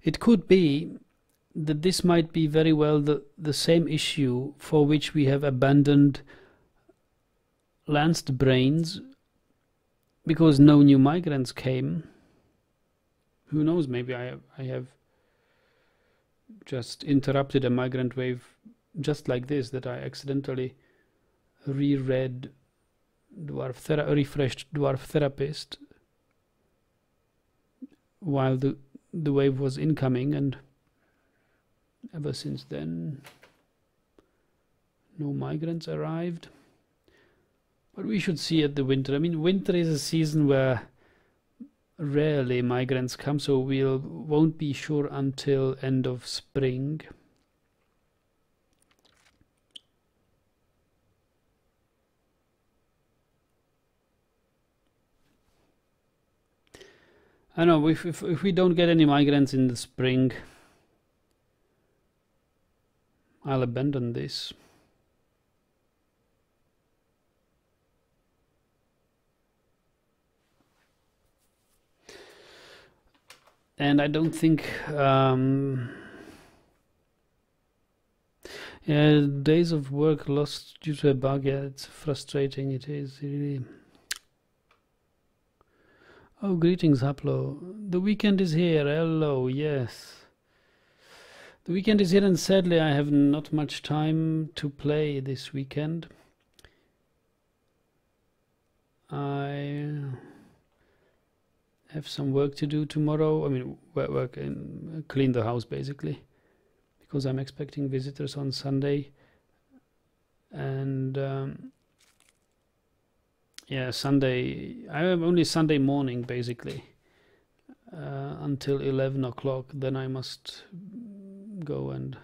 It could be that this might be very well the same issue for which we have abandoned Lanced Brains because no new migrants came. Who knows, maybe I have just interrupted a migrant wave just like this, that I accidentally reread refreshed Dwarf Therapist while the wave was incoming, and ever since then no migrants arrived. But we should see at the winter. I mean, winter is a season where rarely migrants come, so won't be sure until end of spring. I know if we don't get any migrants in the spring, I'll abandon this. And I don't think yeah, days of work lost due to a bug, yeah, it's frustrating, it is really. Oh, greetings, Haplo. The weekend is here. Hello, yes. The weekend is here, and sadly I have not much time to play this weekend. I have some work to do tomorrow. I mean, work and clean the house basically, because I'm expecting visitors on Sunday. And yeah, Sunday, I have only Sunday morning basically until 11 o'clock. Then I must go, and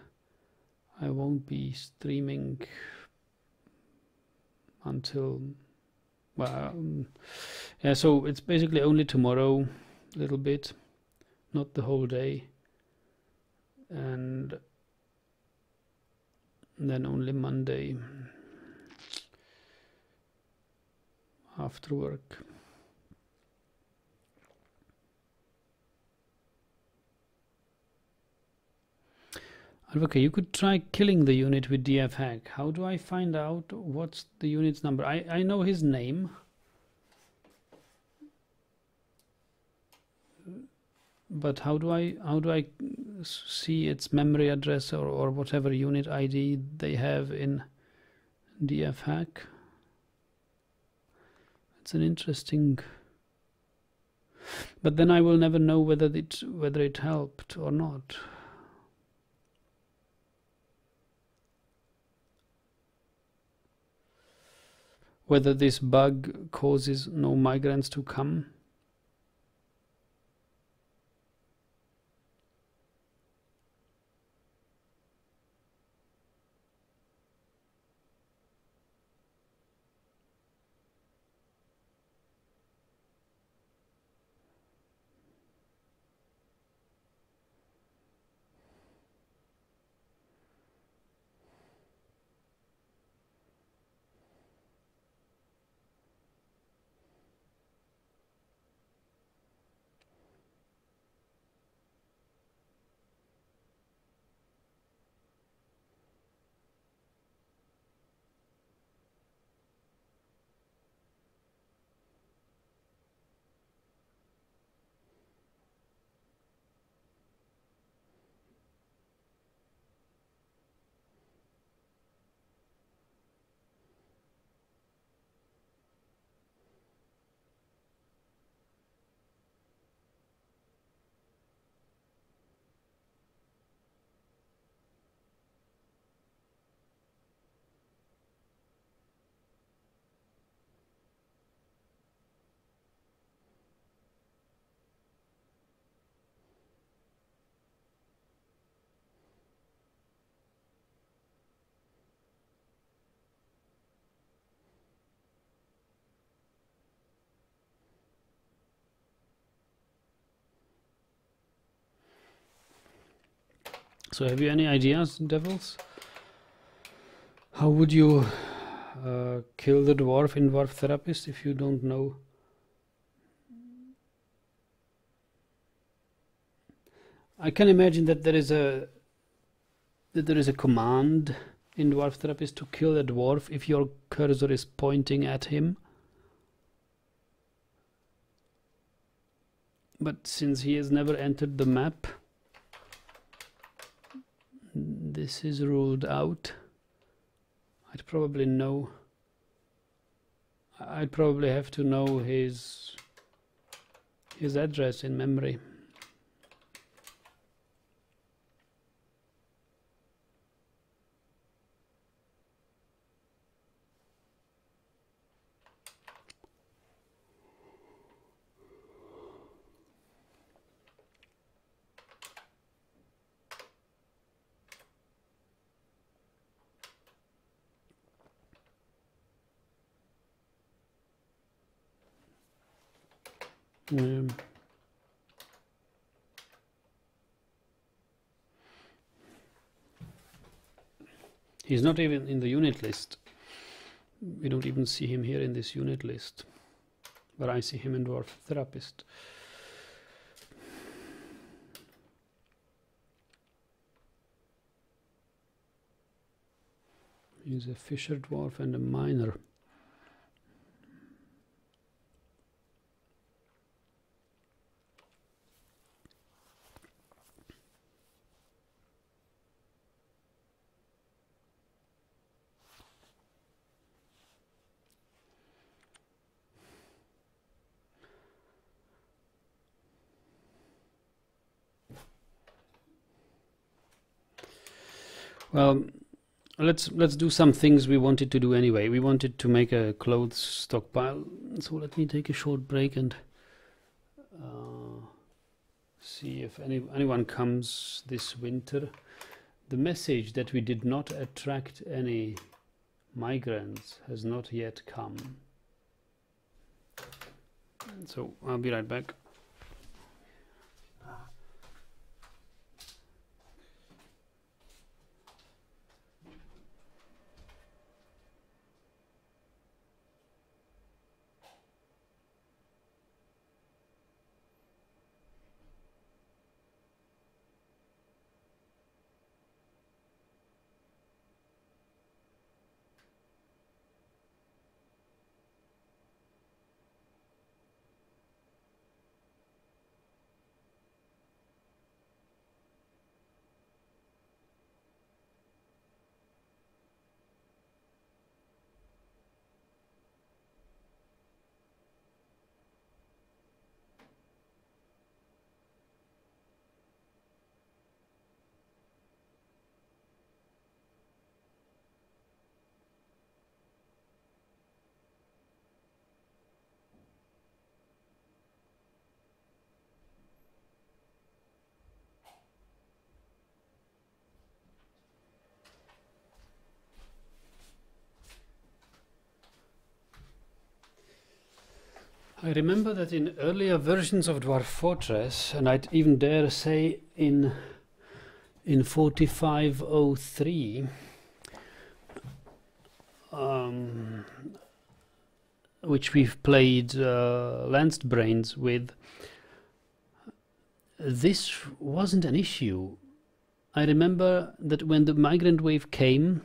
I won't be streaming until Well, yeah, so it's basically only tomorrow, a little bit, not the whole day, and then only Monday after work. Okay, you could try killing the unit with DF hack. How do I find out what's the unit's number? I know his name, but how do I see its memory address or whatever unit ID they have in DF hack? It's an interesting, but then I will never know whether it helped or not. Whether this bug causes no migrants to come. So have you any ideas, devils? How would you kill the dwarf in Dwarf Therapist if you don't know? I can imagine that there is a command in Dwarf Therapist to kill a dwarf if your cursor is pointing at him. But since he has never entered the map, this is ruled out. I'd probably have to know his address in memory. He's not even in the unit list. We don't even see him here in this unit list, but I see him in Dwarf Therapist. He's a fisher dwarf and a miner. Well, let's do some things we wanted to do anyway. We wanted to make a clothes stockpile, so let me take a short break and see if anyone comes this winter. The message that we did not attract any migrants has not yet come. So I'll be right back. I remember that in earlier versions of Dwarf Fortress, and I'd even dare say in 4503, which we've played Lanced Brains with, this wasn't an issue. I remember that when the migrant wave came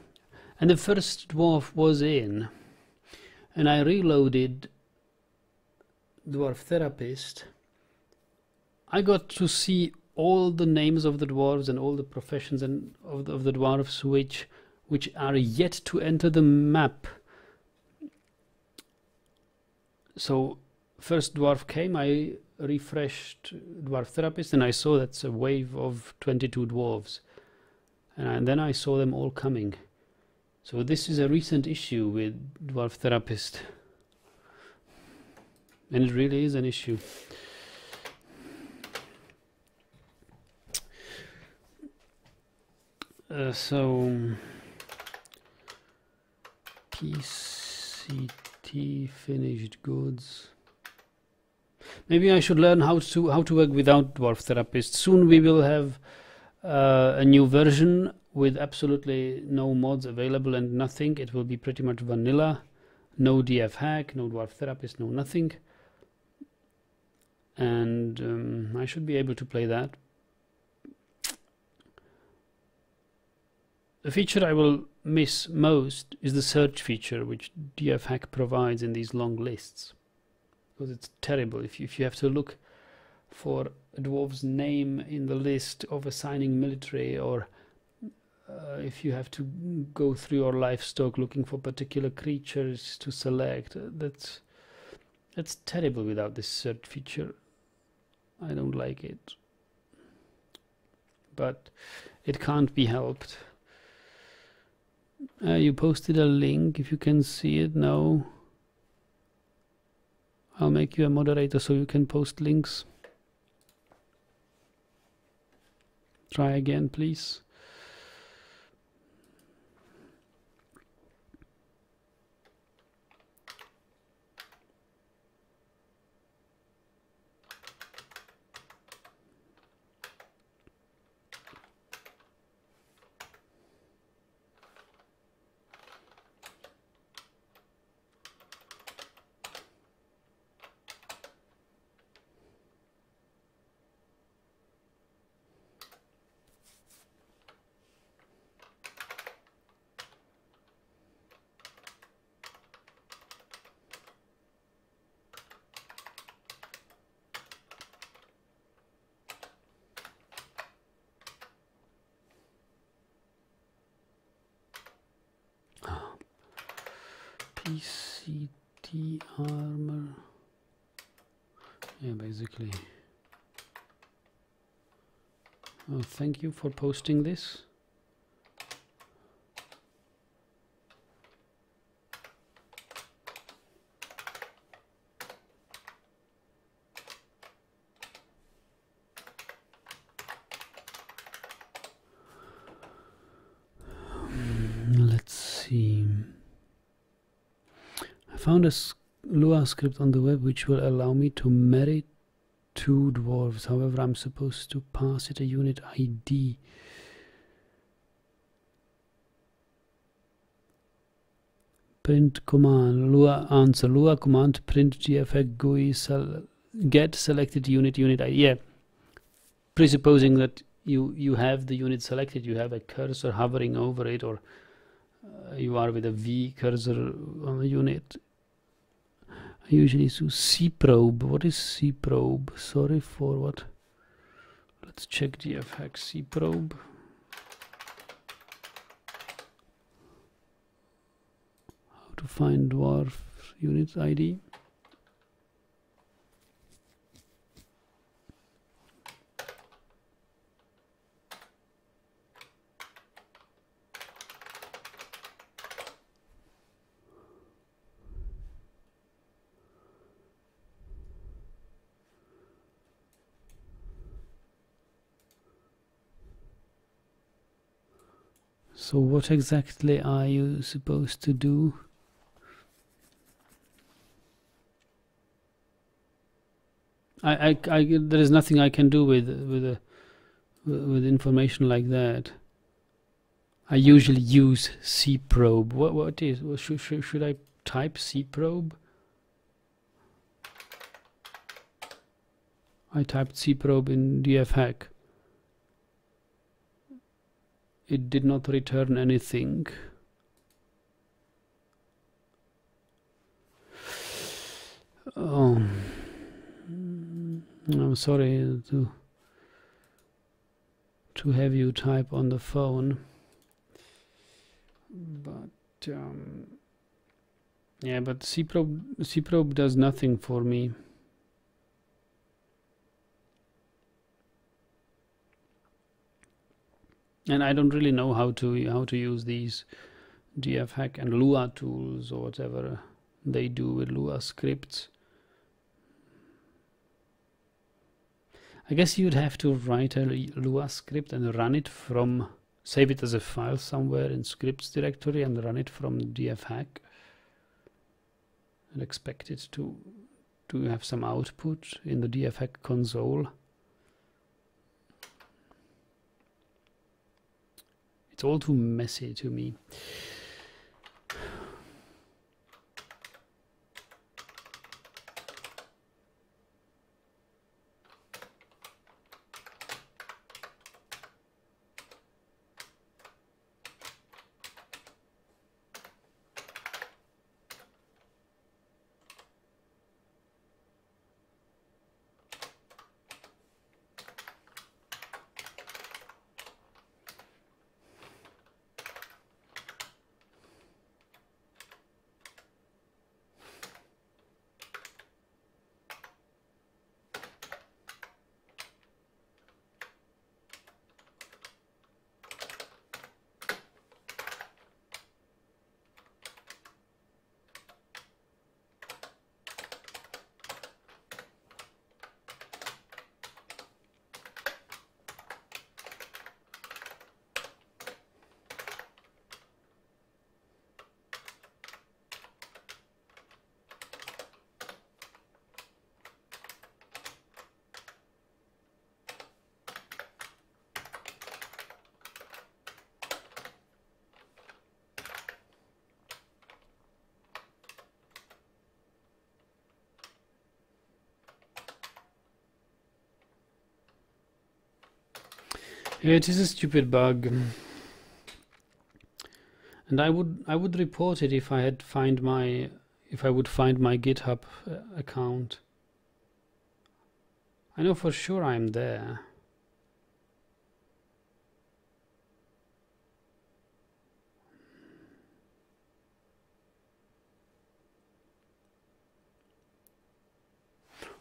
and the first dwarf was in, and I reloaded Dwarf Therapist, I got to see all the names of the dwarves and all the professions and of the dwarves which are yet to enter the map. So first dwarf came, I refreshed Dwarf Therapist, and I saw that's a wave of 22 dwarves, and then I saw them all coming. So this is a recent issue with Dwarf Therapist, and it really is an issue. So PCT finished goods. Maybe I should learn how to work without Dwarf Therapist. Soon we will have a new version with absolutely no mods available and nothing. It will be pretty much vanilla. No DF hack, no Dwarf Therapist, no nothing. And I should be able to play that. The feature I will miss most is the search feature, which DF hack provides in these long lists. Because it's terrible if you have to look for a dwarf's name in the list of assigning military, or if you have to go through your livestock looking for particular creatures to select. That's terrible without this search feature. I don't like it, but it can't be helped. You posted a link, if you can see it now. I'll make you a moderator so you can post links. Try again, please. PCT armor. Yeah, basically. Oh, thank you for posting this. Let's see. I found a Lua script on the web which will allow me to marry two dwarves. However, I'm supposed to pass it a unit ID. Print command. Lua answer. Lua command print gfx GUI get selected unit ID. Yeah. Presupposing that you have the unit selected, you have a cursor hovering over it, or you are with a V cursor on the unit. I usually use cprobe. What is cprobe? Sorry for what? Let's check gfx cprobe. How to find dwarf unit ID? So what exactly are you supposed to do? There is nothing I can do with information like that. I usually use cprobe. What is? Should I type cprobe? I typed cprobe in dfhack. It did not return anything. Oh, I'm sorry to have you type on the phone, but yeah, but cprobe does nothing for me. And I don't really know how to use these dfhack and Lua tools or whatever they do with Lua scripts. I guess you'd have to write a Lua script and run it from, save it as a file somewhere in scripts directory and run it from dfhack and expect it to have some output in the dfhack console. It's all too messy to me. Yeah, it is a stupid bug, and I would report it if I would find my GitHub account. I know for sure I'm there.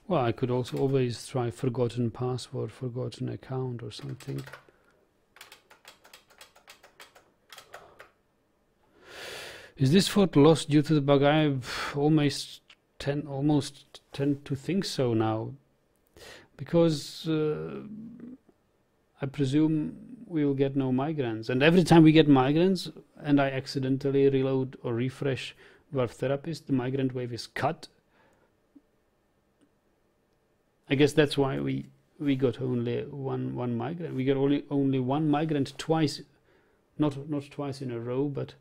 Well, I could also always try forgotten password, forgotten account or something. Is this vote lost due to the bug? I almost tend to think so now, because I presume we will get no migrants, and every time we get migrants and I accidentally reload or refresh Dwarf therapist, the migrant wave is cut. I guess that's why we got only one migrant. We got only one migrant twice, not twice in a row, but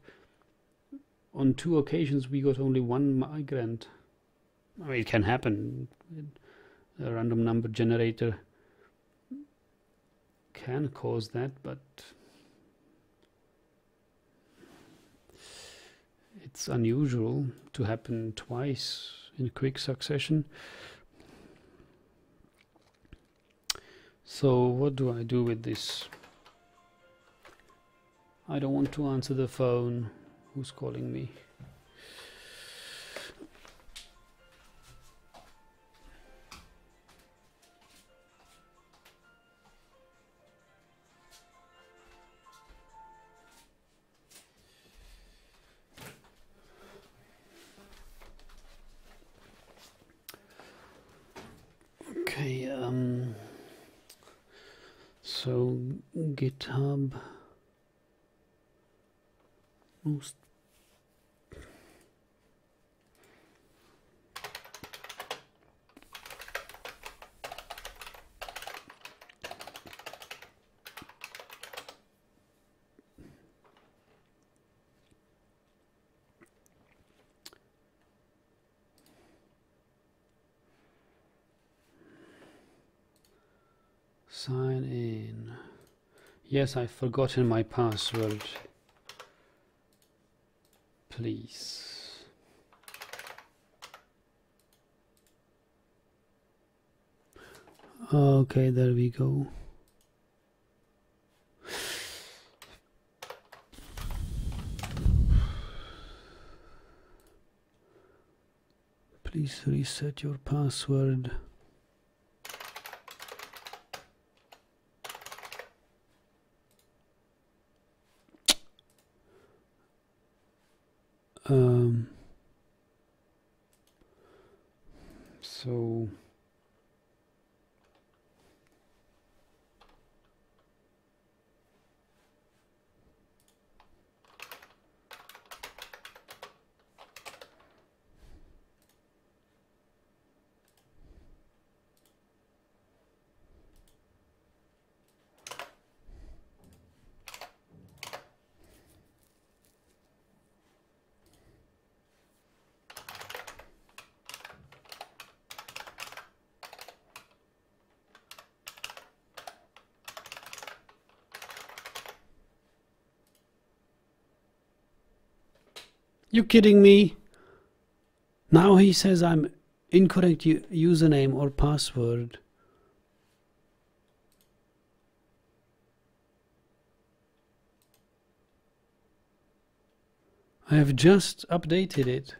on 2 occasions we got only one migrant. I mean, it can happen. A random number generator can cause that, but it's unusual to happen twice in quick succession. So what do I do with this? I don't want to answer the phone. Who's calling me? Okay, so GitHub most sign in. Yes, I've forgotten my password. Please. Okay, there we go. Please reset your password. So you kidding me? Now he says I'm incorrect username or password. I have just updated it.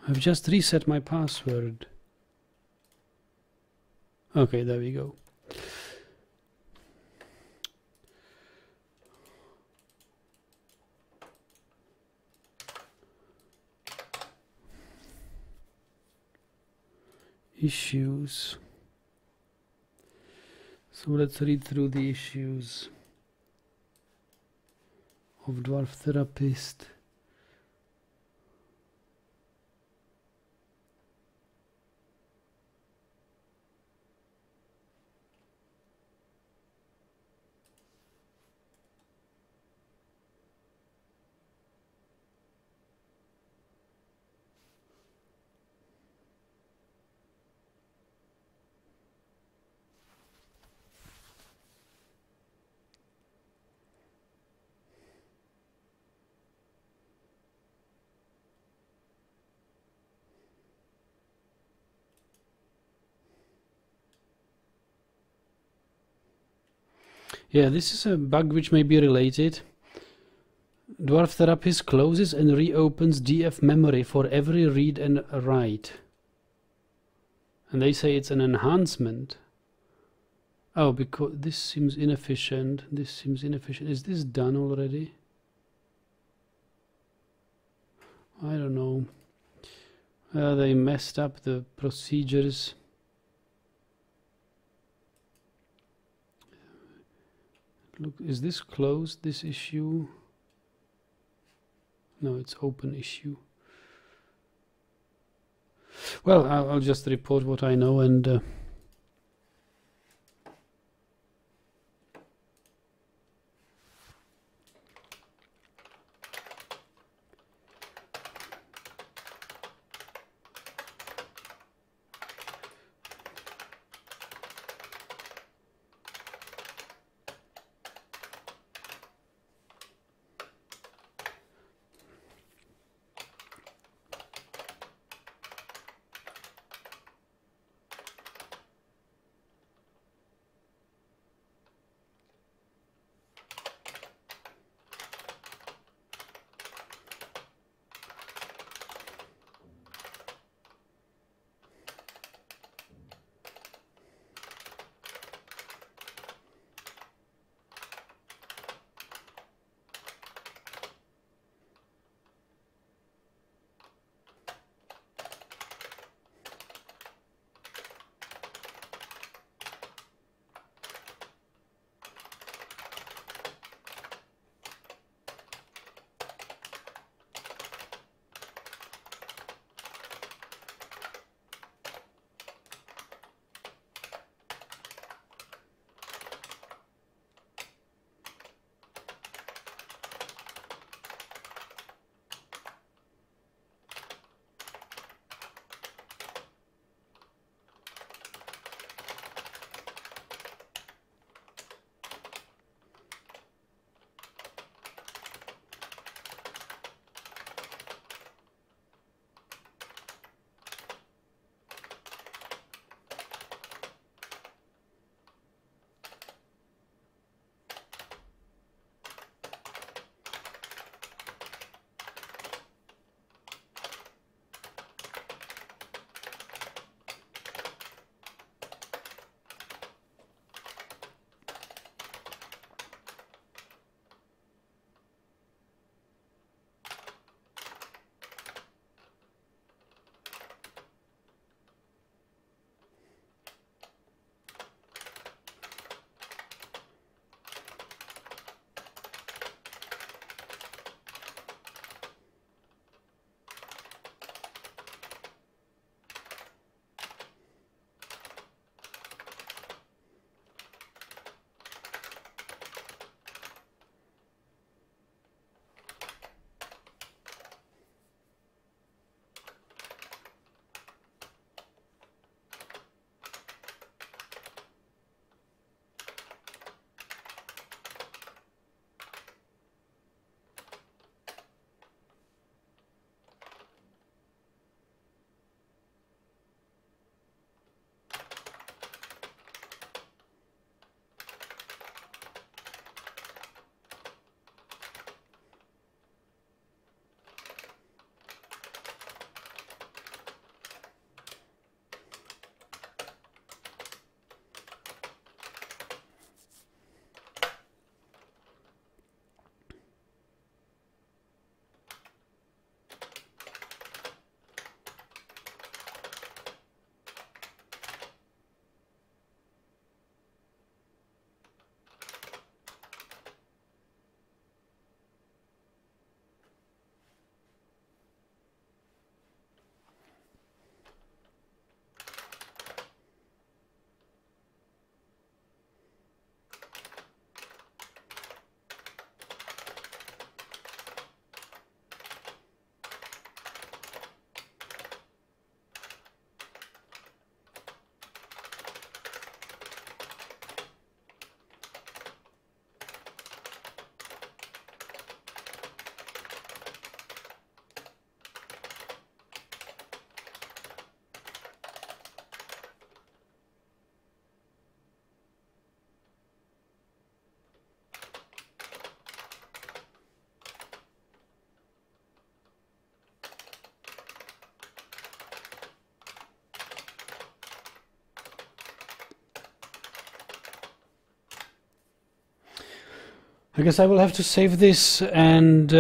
I've just reset my password. Okay, there we go. Issues. So let's read through the issues of Dwarf therapist. Yeah, this is a bug which may be related. Dwarf therapist closes and reopens DF memory for every read and write. And they say it's an enhancement. Oh, because this seems inefficient. This seems inefficient. Is this done already? I don't know. They messed up the procedures. Look, is this closed, this issue? No, it's open issue. Well, I'll just report what I know, and I guess I will have to save this and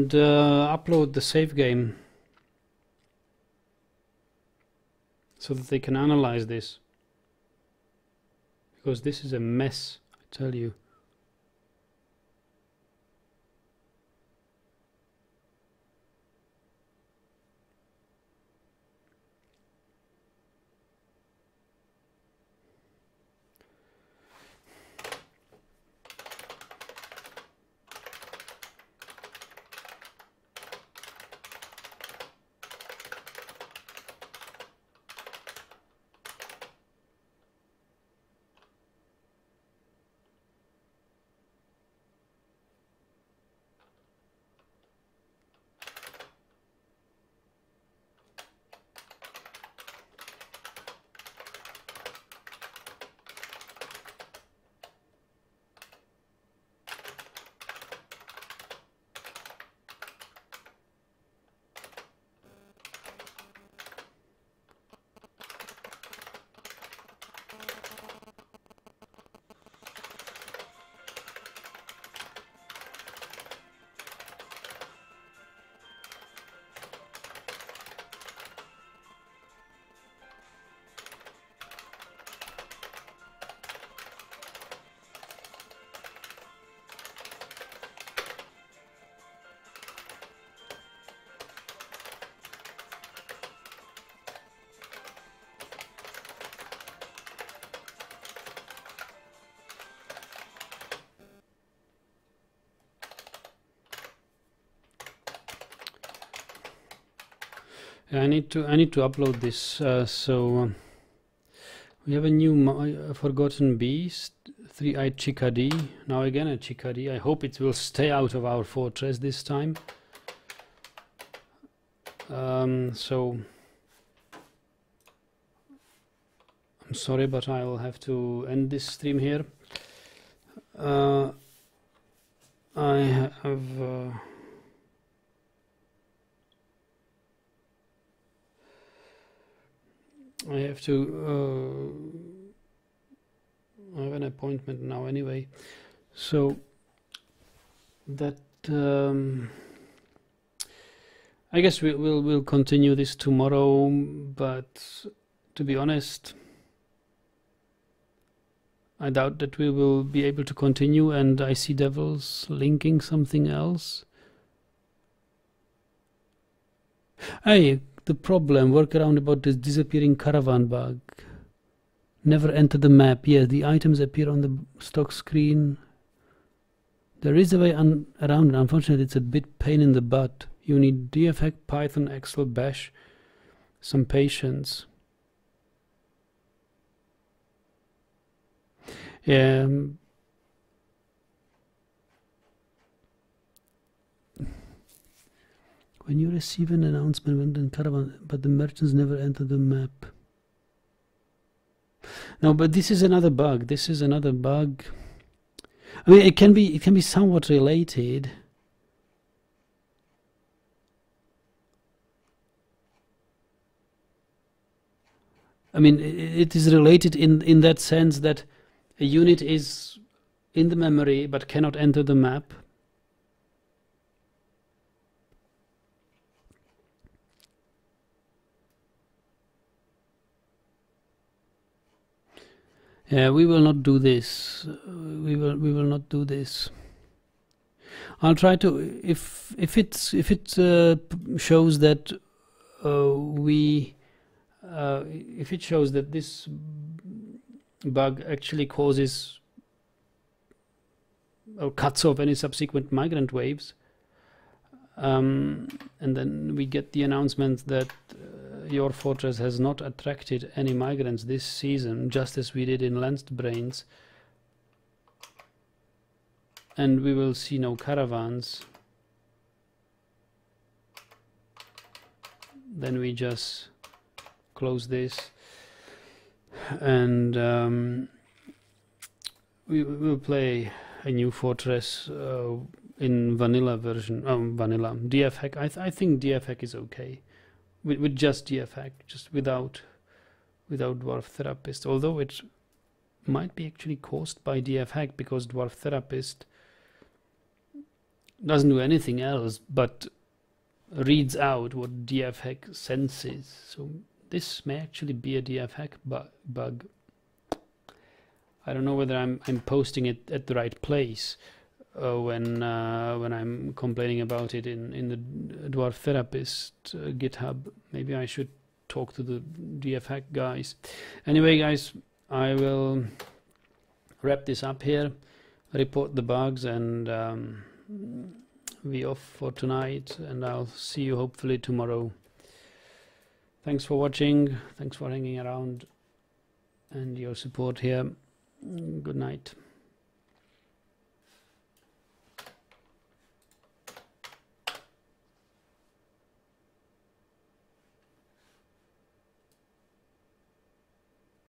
upload the save game so that they can analyze this, because this is a mess, I tell you. I need to upload this. We have a new forgotten beast, three-eyed chickadee. Now again a chickadee. I hope it will stay out of our fortress this time. So I'm sorry, but I'll have to end this stream here. I have to I have an appointment now anyway, so that I guess we'll continue this tomorrow, but to be honest, I doubt that we will be able to continue, and I see devils linking something else. Hey, the problem, workaround about this disappearing caravan bug. Never enter the map. Yes, the items appear on the stock screen. There is a way around it. Unfortunately, it's a bit pain in the butt. You need dfhack, Python, Excel, Bash, some patience. Yeah. When you receive an announcement when the caravan, but the merchants never enter the map. No, but this is another bug. This is another bug. I mean, it can be somewhat related. I mean, it is related in that sense that a unit is in the memory but cannot enter the map. Yeah, we will not do this. We will not do this. I'll try to if it shows that if it shows that this bug actually causes or cuts off any subsequent migrant waves, and then we get the announcement that your fortress has not attracted any migrants this season, just as we did in Lensbrains, and we will see no caravans, then we just close this, and we will play a new fortress in vanilla version. Vanilla dfhack. I think dfhack is okay with just dfhack, just without Dwarf Therapist, although it might be actually caused by dfhack, because Dwarf Therapist doesn't do anything else but reads out what dfhack senses. So this may actually be a dfhack bug. I don't know whether I'm posting it at the right place when I'm complaining about it in the Dwarf Therapist GitHub. Maybe I should talk to the dfhack guys. Anyway, guys, I will wrap this up here, report the bugs, and be off for tonight, and I'll see you hopefully tomorrow. Thanks for watching, thanks for hanging around and your support here. Good night.